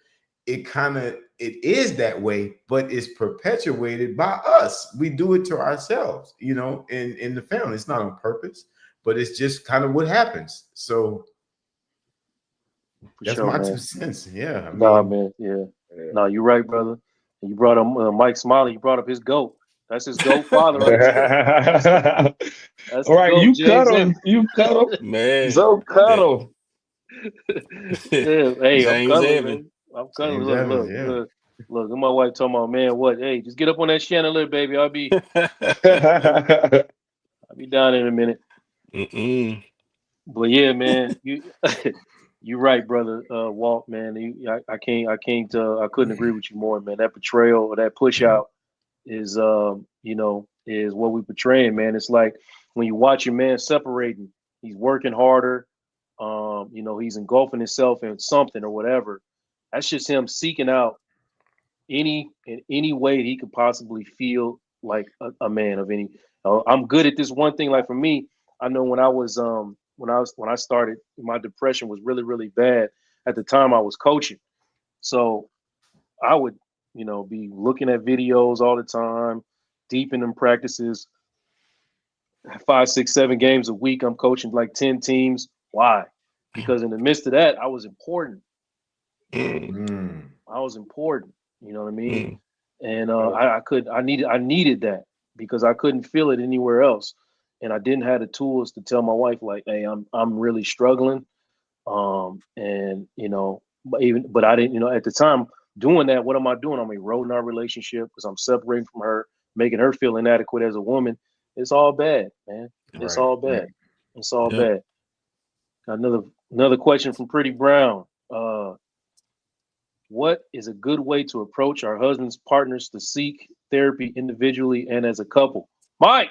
it kind of it is that way, but it's perpetuated by us. We do it to ourselves, you know, in the family. It's not on purpose, but it's just kind of what happens. So that's my 2 cents. Yeah, I mean, man, yeah. No, you're right, brother. And you brought up Mike Smiley. You brought up his GOAT. That's his GOAT father right there. That's all right, GOAT, you James cut him. Evans. You cut him. Man, Joe cut him. Yeah, hey, I'm James cuddling, Evans. man. I'm cuddling. James Look, Evans, look, yeah. look, look. And my wife talking about, man, what? Hey, just get up on that chandelier, baby. I'll be down in a minute. But yeah, man, you're right, brother. Walt, man. I couldn't agree with you more, man. That portrayal or that push out is, is what we portraying, man. It's like when you watch your man separating, he's working harder. He's engulfing himself in something or whatever. That's just him seeking out in any way he could possibly feel like a man of any. I'm good at this one thing. Like for me, I know when I started, my depression was really, really bad. At the time I was coaching. So I would, be looking at videos all the time, deep in them practices, 5, 6, 7 games a week. I'm coaching like 10 teams. Why? Because in the midst of that, I was important. I was important. You know what I mean? And I needed that because I couldn't feel it anywhere else. And I didn't have the tools to tell my wife, like, hey, I'm really struggling. But I didn't, at the time doing that, what am I doing? I'm eroding our relationship because I'm separating from her, making her feel inadequate as a woman. It's all bad, man. It's all bad. It's all bad. Got another question from Pretty Brown. What is a good way to approach our husbands, partners to seek therapy individually and as a couple? Mike,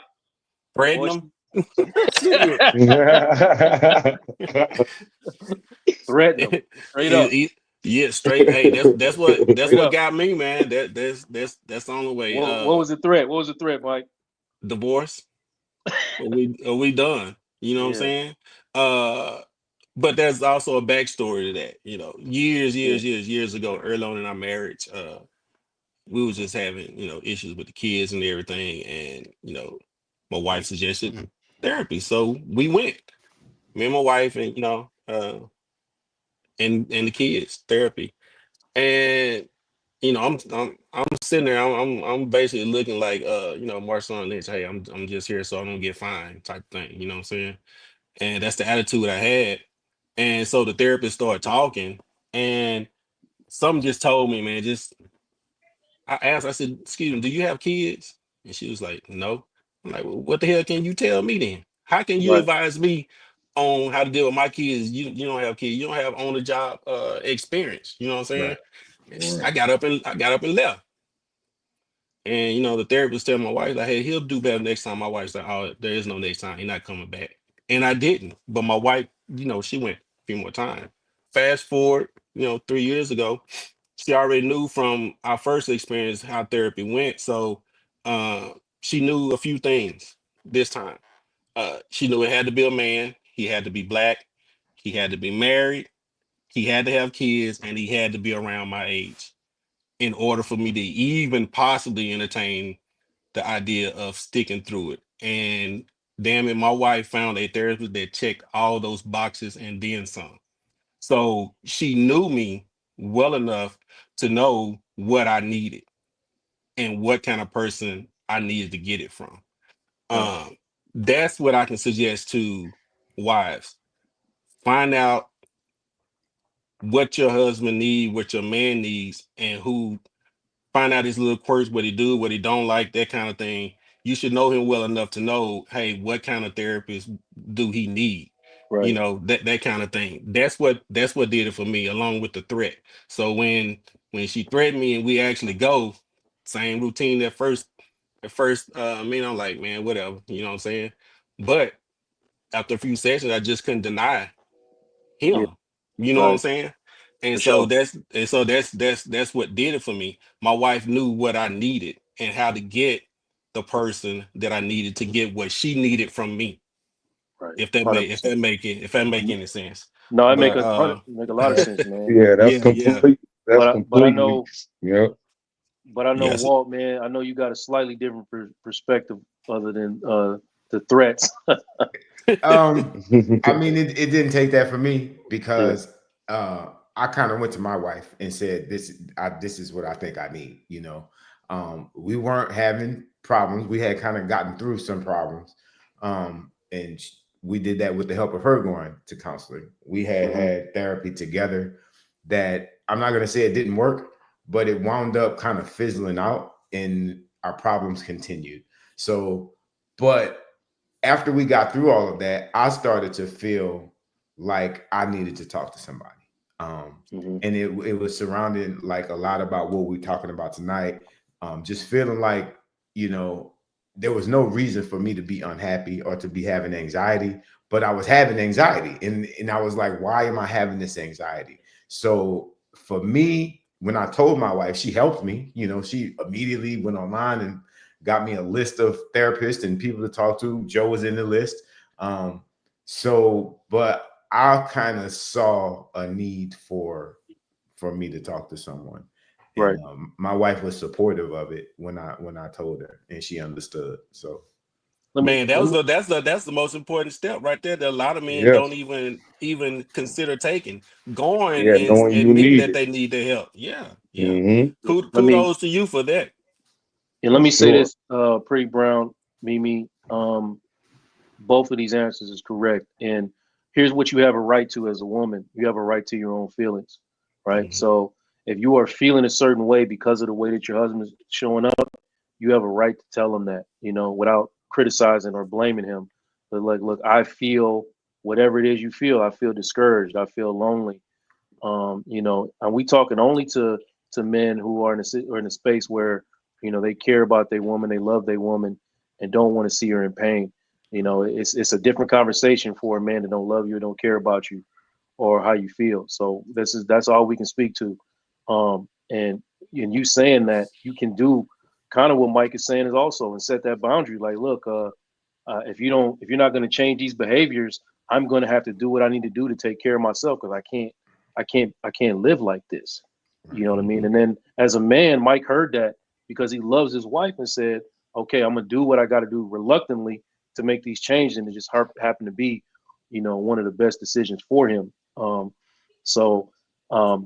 Threaten them. Threaten them straight up. Yeah, straight. Hey, that's what got me, man. That's the only way. What was the threat? What was the threat, Mike? Divorce. Are we done? You know what I'm saying? But there's also a backstory to that. Years ago, early on in our marriage, we was just having, issues with the kids and everything. And, my wife suggested therapy. So we went. Me and my wife and, and the kids, therapy. And, I'm sitting there, I'm basically looking like Marshawn Lynch, hey, I'm just here so I don't get fined type thing, you know what I'm saying? And that's the attitude I had. And so the therapist started talking, and something just told me, man, I asked, I said, excuse me, do you have kids? And she was like, no. I'm like, well, what the hell can you tell me then? How can you advise me on how to deal with my kids? You don't have kids, you don't have on the job experience. You know what I'm saying? And I got up and left. And the therapist telling my wife, like, hey, he'll do better next time. My wife's like, oh, there is no next time. He's not coming back. And I didn't. But my wife, she went a few more times. Fast forward, 3 years ago, she already knew from our first experience how therapy went. So she knew a few things this time. She knew it had to be a man. He had to be black. He had to be married. He had to have kids, and he had to be around my age in order for me to even possibly entertain the idea of sticking through it. And damn it, my wife found a therapist that checked all those boxes and then some. So she knew me well enough to know what I needed and what kind of person I needed to get it from. That's what I can suggest to wives. Find out what your husband needs, what your man needs, and find out his little quirks, what he do, what he don't like, that kind of thing. You should know him well enough to know, hey, what kind of therapist do he need? Right. That kind of thing. That's what did it for me, along with the threat. So when she threatened me and we actually go, same routine at first, I'm like, man, whatever, you know what I'm saying? But after a few sessions, I just couldn't deny him. Yeah. You know what I'm saying? And For so sure. that's what did it for me. My wife knew what I needed and how to get the person that I needed to get what she needed from me. Right. If that make any sense. No, it But make a lot of sense, man. Yeah, that's yeah. complete. That's but I completely. know, Yeah. Yes. Walt, man. I know you got a slightly different perspective other than the threats. I mean, it didn't take that for me Yeah, because I kind of went to my wife and said, this is what I think I need. We weren't having problems. We had kind of gotten through some problems, and we did that with the help of her going to counseling. We had mm-hmm. had therapy together. That I'm not going to say it didn't work, but it wound up kind of fizzling out, and our problems continued. So, but after we got through all of that, I started to feel like I needed to talk to somebody. Mm-hmm. And it was surrounded like a lot about what we're talking about tonight. Just feeling like, there was no reason for me to be unhappy or to be having anxiety, but I was having anxiety. And I was like, why am I having this anxiety? So for me, when I told my wife, she helped me. She immediately went online and got me a list of therapists and people to talk to. Joe was in the list. But I kind of saw a need for me to talk to someone. Right. And my wife was supportive of it when I told her, and she understood. So Man, that's the most important step right there that a lot of men Yes. don't even consider taking. Going Yeah, and knowing you admitting need that it. they need the help. Yeah, yeah. Mm-hmm. let me Kudos to you for that. let For me say sure. this, Pretty Brown, Mimi. Both of these answers is correct, and here's what you have a right to as a woman. You have a right to your own feelings, right? Mhm. So if you are feeling a certain way because of the way that your husband is showing up, you have a right to tell him that, without criticizing or blaming him. But like, look, I feel whatever it is you feel. I feel discouraged. I feel lonely. And we talking only to men who are in a space where they care about their woman, they love their woman, and don't want to see her in pain. It's a different conversation for a man that don't love you, don't care about you, or how you feel. So that's all we can speak to. And you saying that you can do kind of what Mike is saying is also, and set that boundary. Like, look, if you're not going to change these behaviors, I'm going to have to do what I need to do to take care of myself, because I can't live like this. You know what I mean? Mhm. And then as a man, Mike heard that because he loves his wife and said, okay, I'm gonna do what I got to do reluctantly to make these changes, and it just happened to be, one of the best decisions for him. So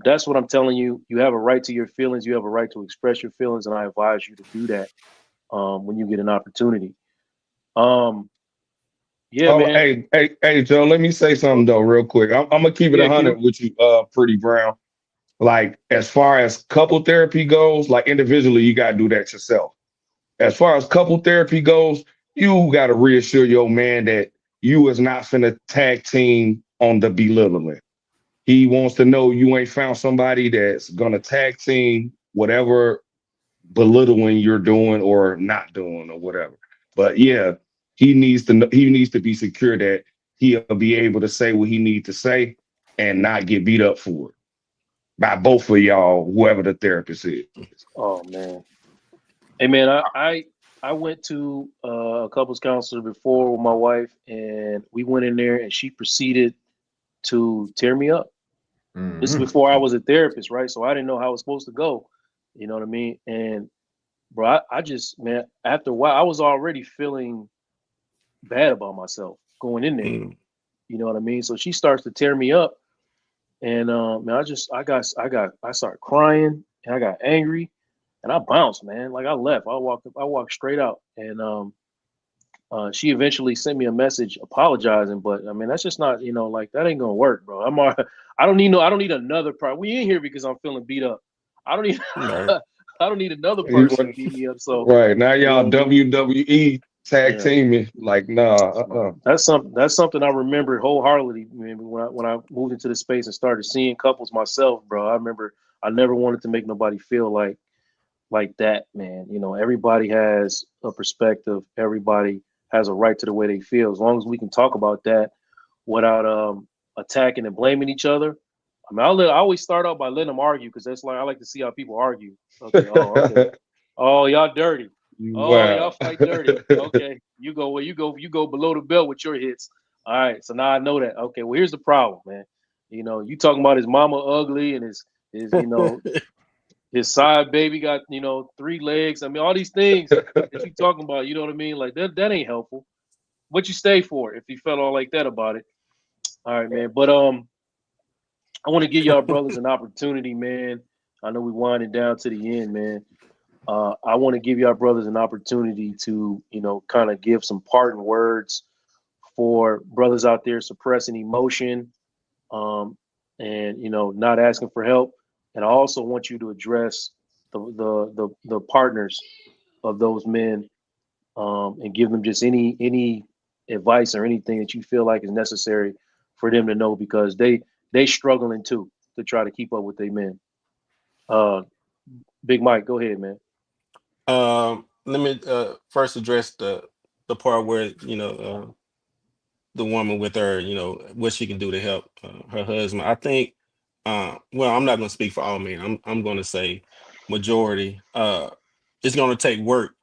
that's what I'm telling you. You have a right to your feelings. You have a right to express your feelings, and I advise you to do that when you get an opportunity. Um, yeah, Oh, man. hey, Joe, let me say something though, real quick. I'm gonna keep it Yeah, 100 Q. with you, Pretty Brown. Like, as far as couple therapy goes, like individually, you gotta do that yourself. As far as couple therapy goes, you gotta reassure your man that you is not finna tag team on the belittling. He wants to know you ain't found somebody that's gonna tag team whatever belittling you're doing or not doing or whatever. But yeah, he needs to be secure that he'll be able to say what he needs to say and not get beat up for it by both of y'all, whoever the therapist is. Oh man. Hey man, I went to a couples counselor before with my wife, and we went in there, and she proceeded to tear me up. This is mhm. before I was a therapist, right? So I didn't know how it was supposed to go. You know what I mean? And bro, I just, man, after a while, I was already feeling bad about myself going in there. Mm. You know what I mean? So she starts to tear me up, and man, I started crying, and I got angry, and I bounced, man. Like I left. I walked straight out, and she eventually sent me a message apologizing. But I mean, that's just not, like that ain't gonna work, bro. I don't need another part. We in here because I'm feeling beat up. I don't need Right. I don't need another You person to want- beat me up. So right now, you know y'all what I mean? WWE tag Yeah. teaming like nah. So that's something I remember wholeheartedly, man, when I moved into the space and started seeing couples myself, bro. I remember I never wanted to make nobody feel like that, man. Everybody has a perspective. Everybody has a right to the way they feel. As long as we can talk about that without attacking and blaming each other. I mean, I always start out by letting them argue, because that's like I like to see how people argue. Okay. Oh, okay. Oh, y'all dirty. Oh, y'all Wow. fight dirty. Okay. You go where you go below the belt with your hits. All right. So now I know that. Okay. Well, here's the problem, man. You talking about his mama ugly and His, his side baby got, 3 legs. I mean, all these things that you talking about, you know what I mean? Like that ain't helpful. What you stay for if you felt all like that about it? All right, man. But I want to give y'all brothers an opportunity, man. I know we winding down to the end, man. I want to give y'all brothers an opportunity to, kind of give some parting words for brothers out there suppressing emotion, and not asking for help. And I also want you to address the partners of those men, and give them just any advice or anything that you feel like is necessary for them to know, because they struggling too to try to keep up with their men. Big Mike, go ahead, man. Let me first address the part where the woman with her, what she can do to help her husband. I think, well, I'm not going to speak for all men. I'm going to say majority. It's going to take work,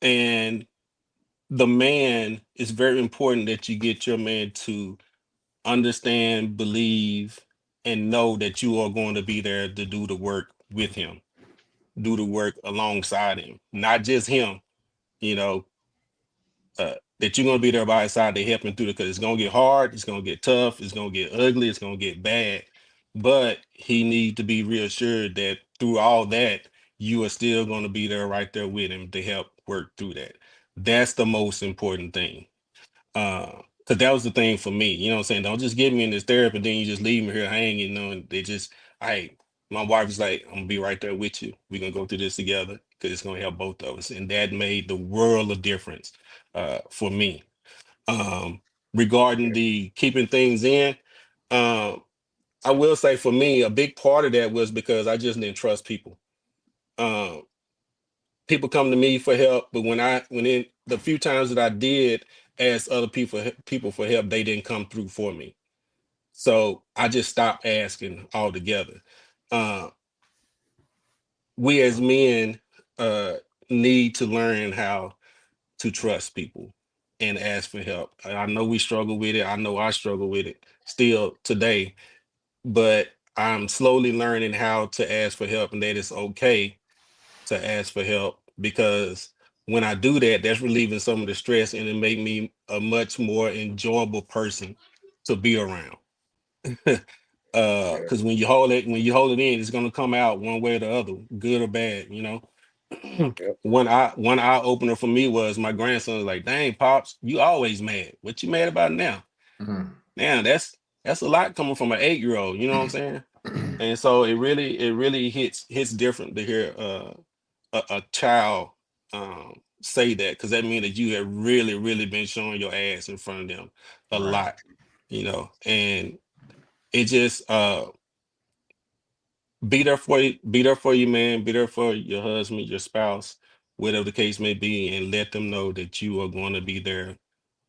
and the man, it's very important that you get your man to understand, believe, and know that you are going to be there to do the work with him, do the work alongside him, not just him. You know, that you're gonna be there by his side to help him through it, because it's gonna get hard, it's gonna get tough, it's gonna get ugly, it's gonna get bad. But he needs to be reassured that through all that, you are still gonna be there right there with him to help work through that. That's the most important thing. Because that was the thing for me. You know what I'm saying? Don't just get me in this therapy, then you just leave me here hanging, and they just, hey, my wife was like, I'm gonna be right there with you. We're gonna go through this together because it's gonna help both of us. And that made the world of difference for me. Regarding the keeping things in, um, I will say for me, a big part of that was because I just didn't trust people. Um, People come to me for help, but the few times that I did ask other people for help, they didn't come through for me. So I just stopped asking altogether. Uh, we as men uh, need to learn how to trust people and ask for help. And I know we struggle with it. I know I struggle with it still today, but I'm slowly learning how to ask for help, and that it's okay to ask for help, because when I do that, that's relieving some of the stress, and it make me a much more enjoyable person to be around. Because when you hold it in, it's gonna come out one way or the other, good or bad. One eye opener for me was my grandson was like, "Dang, pops, you always mad. What you mad about now?" Mhm. Man, that's a lot coming from an 8-year-old. You know what I'm saying? And so it really hits different to hear a child say that, because that means that you have really, really been showing your ass in front of them a Right. lot. And it just be there for you, man. Be there for your husband, your spouse, whatever the case may be, and let them know that you are going to be there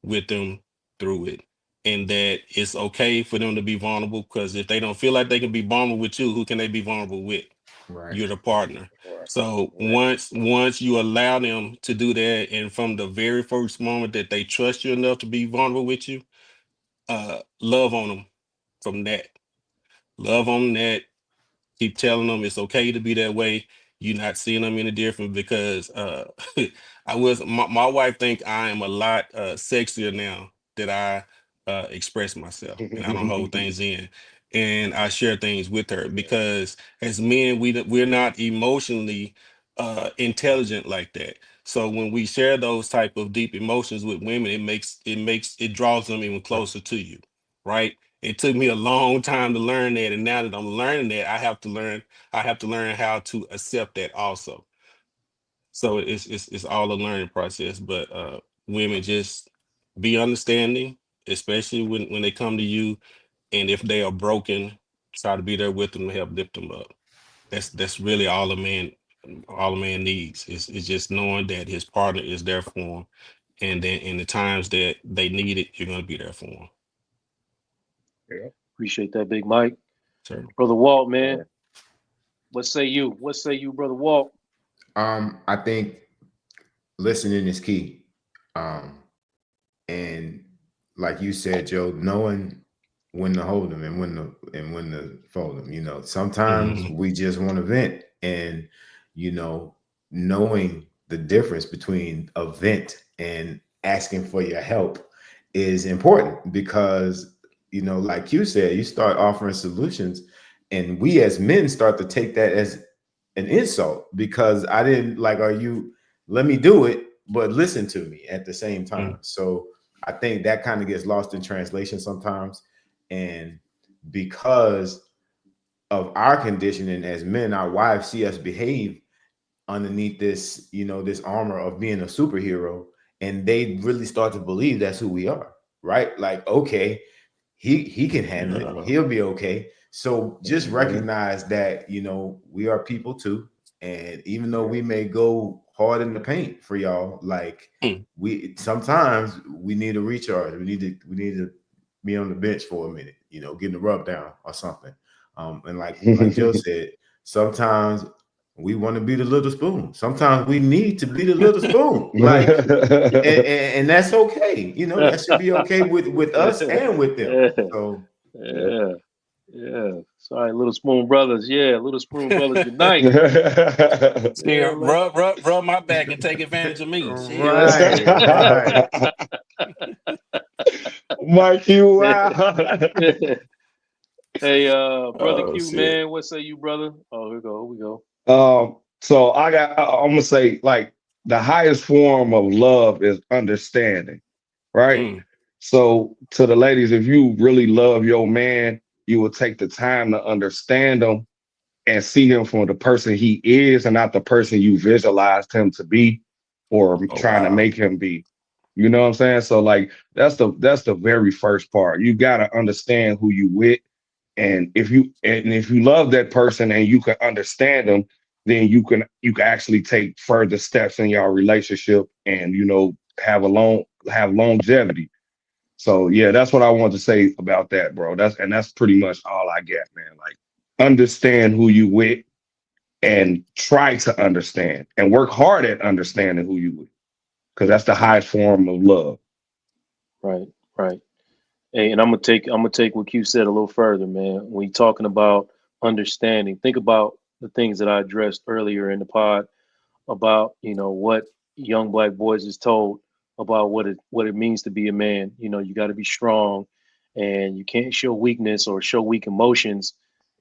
with them through it, and that it's okay for them to be vulnerable. Because if they don't feel like they can be vulnerable with you, who can they be vulnerable with? Right. You're the partner. So once you allow them to do that, and from the very first moment that they trust you enough to be vulnerable with you, love on them from that. Love on that. Keep telling them it's okay to be that way. You're not seeing them any different, because my wife think I am a lot sexier now that I express myself and I don't hold things in, and I share things with her, because as men we're not emotionally intelligent like that. So when we share those type of deep emotions with women, it draws them even closer to you, right? It took me a long time to learn that, and now that I'm learning that, I have to learn how to accept that also. So it's all a learning process. But women, just be understanding, especially when they come to you, and if they are broken, try to be there with them to help lift them up. That's really all a man needs is just knowing that his partner is there for him, and then in the times that they need it, you're gonna be there for them. Appreciate that, Big Mike. So Brother Walt, man. What say you? What say you, Brother Walt? I think listening is key. And like you said, Joe, knowing when to hold them and when to fold them. You know, sometimes Mhm. we just want to vent, and you know, knowing the difference between a vent and asking for your help is important because you know, like you said, you start offering solutions, and we as men start to take that as an insult because I didn't like, are you, let me do it, but listen to me at the same time. Mhm. So I think that kind of gets lost in translation sometimes. And because of our conditioning as men, our wives see us behave underneath this, you know, this armor of being a superhero, and they really start to believe that's who we are, right? Like, okay, he can handle it, Yeah. he'll be okay. So just Mhm. recognize that, you know, we are people too, and even though we may go hard in the paint for y'all, like Mm. we sometimes we need to recharge, we need to be on the bench for a minute, you know, getting the rub down or something. And like Joe said, sometimes we want to be the little spoon. Sometimes we need to be the little spoon. Like, and that's okay. You know, that should be okay with us and with them. Yeah, So yeah. yeah, yeah. Sorry, Little Spoon Brothers. Yeah, Little Spoon Brothers unite. Yeah, Here, man. rub my back and take advantage of me. Shit, let's get Right, it. right. Mike, you wow. Hey, brother Oh Q, shit. man, what say you, brother? Oh, here we go. Here we go. So I'm gonna say like the highest form of love is understanding, right? Mm. So to the ladies, if you really love your man, you will take the time to understand him and see him for the person he is and not the person you visualized him to be or Oh trying to wow. make him be. You know what I'm saying? So like that's the very first part. You gotta understand who you with. And if you love that person and you can understand them, then you can actually take further steps in your relationship and have longevity. So yeah, that's what I want to say about that, bro. That's pretty much all I get, man. Like understand who you with and try to understand and work hard at understanding who you with. Because that's the highest form of love. Right, right. Hey, and I'm gonna take what Q said a little further, man. When you're talking about understanding, think about the things that I addressed earlier in the pod about, what young black boys is told about what it means to be a man. You got to be strong, and you can't show weakness or show weak emotions,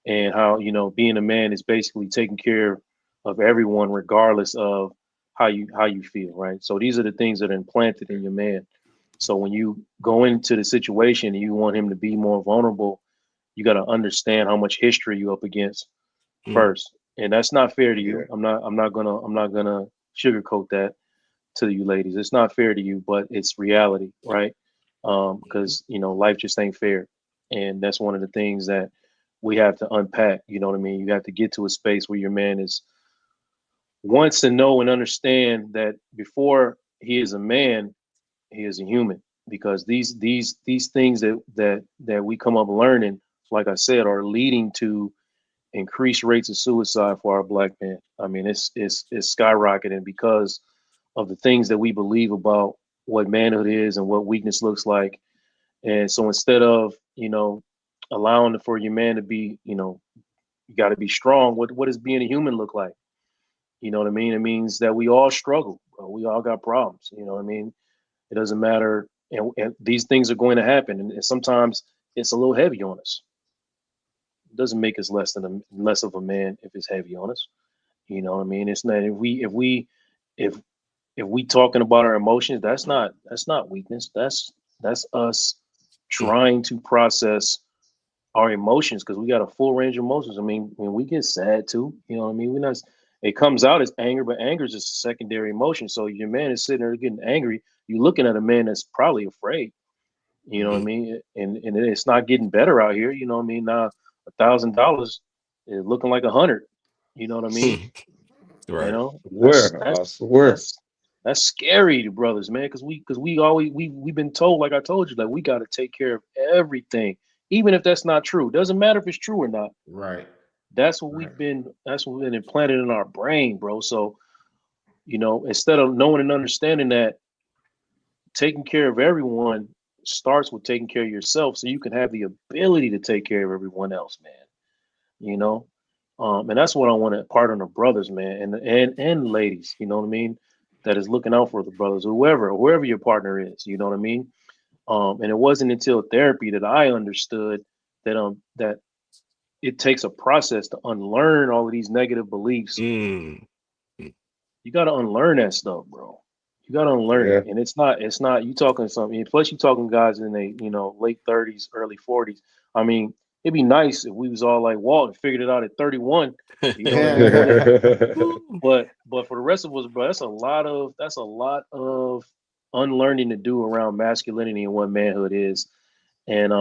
and how being a man is basically taking care of everyone regardless of how you feel, right? So these are the things that are implanted in your man. So when you go into the situation and you want him to be more vulnerable, you got to understand how much history you up against Mm. first, and that's not fair to Yeah. you. I'm not gonna sugarcoat that to you ladies. It's not fair to you, but it's reality, right? Because life just ain't fair, and that's one of the things that we have to unpack. You know what I mean? You have to get to a space where your man is wants to know and understand that before he is a man, he is a human. Because these things that we come up learning, like I said, are leading to increased rates of suicide for our black men. I mean, it's skyrocketing because of the things that we believe about what manhood is and what weakness looks like. And so instead of allowing for your man to be, you got to be strong. What does being a human look like? You know what I mean? It means that we all struggle. Bro. We all got problems. You know what I mean? It doesn't matter, and these things are going to happen, and sometimes it's a little heavy on us. It doesn't make us less of a man if it's heavy on us. You know what I mean? It's not if if we talking about our emotions, that's not weakness. That's us Mm. trying to process our emotions because we got a full range of emotions. I mean, when we get sad too, you know what I mean? We're not. It comes out as anger, but anger is just a secondary emotion. So your man is sitting there getting angry. You're looking at a man that's probably afraid. You know what I Mhm. mean? And it's not getting better out here. You know what I mean? Now $1,000 is looking like 100. You know what I mean? Mm. You Right. know, that's Swear, that's I swear. that's that's scary to brothers, man. Because we always we've been told, like I told you, like we got to take care of everything, even if that's not true. Doesn't matter if it's true or not. Right. That's what Right. we've been implanted in our brain, bro. So instead of knowing and understanding that taking care of everyone starts with taking care of yourself so you can have the ability to take care of everyone else, man. You know? And that's what I want to impart on the brothers, man, and ladies, you know what I mean? That is looking out for the brothers, whoever your partner is, you know what I mean? And it wasn't until therapy that I understood that it takes a process to unlearn all of these negative beliefs. Mm. You got to unlearn that stuff, bro. You got to unlearn Yeah. it, and it's not you talking something. Plus, you talking guys in their late 30s, early 40s. I mean, it'd be nice if we was all like Walt and figured it out at 31. You know what I mean? But for the rest of us, bro, that's a lot of unlearning to do around masculinity and what manhood is. And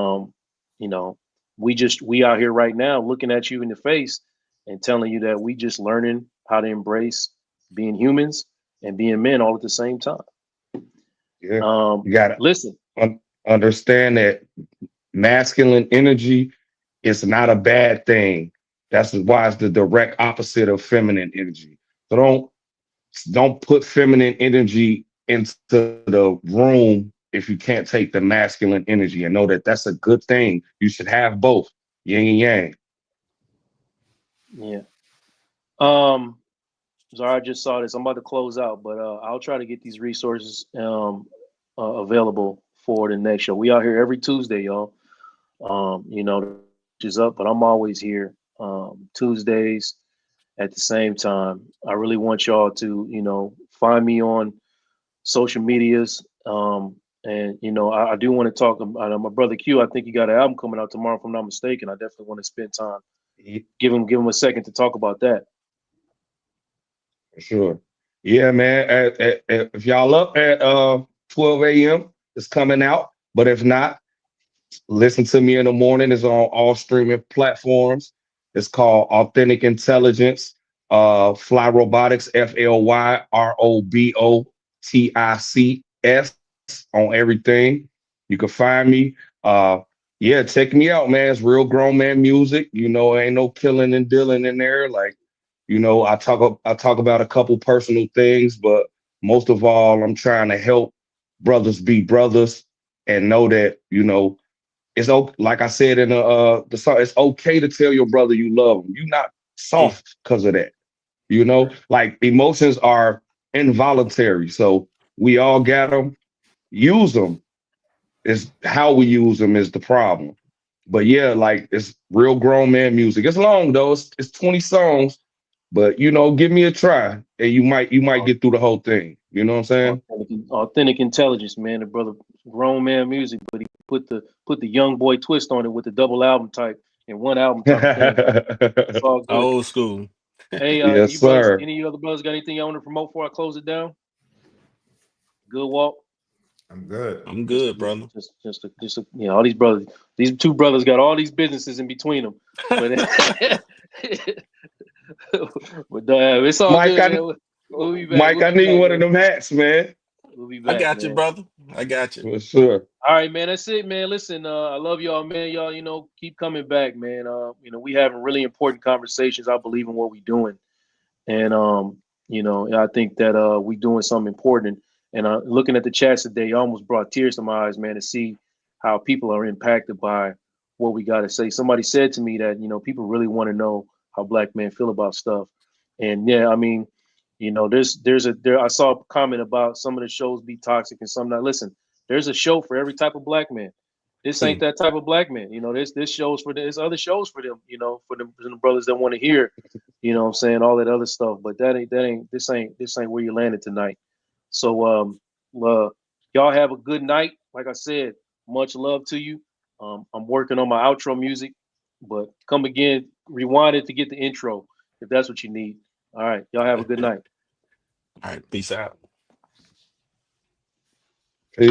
we out here right now looking at you in the face and telling you that we just learning how to embrace being humans and being men all at the same time. Yeah. You gotta Listen, understand that masculine energy is not a bad thing. That's why it's the direct opposite of feminine energy. So don't put feminine energy into the room if you can't take the masculine energy, and know that that's a good thing. You should have both, yin and yang. yeah. Sorry, I just saw this. I'm about to close out, but I'll try to get these resources available for the next show. We out here every Tuesday, y'all. Is up, but I'm always here Tuesdays at the same time. I really want y'all to, find me on social medias. And I do want to talk about my brother Q. I think he got an album coming out tomorrow, if I'm not mistaken. I definitely want to spend time. Give him a second to talk about that. For sure. Yeah, man. If y'all up at 12 a.m., it's coming out. But if not, listen to me in the morning. It's on all streaming platforms. It's called Authentic Intelligence. Fly Robotics, FLYROBOTICS on everything. You can find me. Yeah, check me out, man. It's real grown man music. Ain't no killing and dealing in there. Like, I talk about a couple personal things, but most of all, I'm trying to help brothers be brothers and know that, it's okay. Like I said in the song, it's okay to tell your brother you love him. You're not soft because of that. Like emotions are involuntary. So we all got them. Use them. It's how we use them is the problem. But yeah, like it's real grown man music. It's long though. It's 20 songs. But give me a try, and you might get through the whole thing. You know what I'm saying? Authentic intelligence, man. The brother, grown man music, but he put the young boy twist on it with the double album type and one album type thing. It's all good. Old school. Hey, Yes, you brothers, sir. any of you other brothers got anything y'all want to promote before I close it down? Good, Walt. I'm good. I'm good, brother. All these brothers, these two brothers got all these businesses in between them, but it's all Mike, good, man. We'll be back. Mike, I need one of them hats, man. We'll be I back, got you, man. brother. I got you. For sure. All right, man. That's it, man. Listen, I love y'all, man. Y'all, keep coming back, man. We having really important conversations. I believe in what we're doing, and I think that we doing something important. And looking at the chats today, almost brought tears to my eyes, man, to see how people are impacted by what we got to say. Somebody said to me that people really want to know how black men feel about stuff, and yeah, I mean, I saw a comment about some of the shows be toxic and some not. Listen, there's a show for every type of black man. This ain't that type of black man. This shows for there's other shows for them, for the brothers that want to hear, what I'm saying, all that other stuff. But this ain't where you landed tonight. So y'all have a good night. Like I said, much love to you. I'm working on my outro music, but come again, rewind it to get the intro if that's what you need. All right, y'all have a good night. All right, peace out. Peace.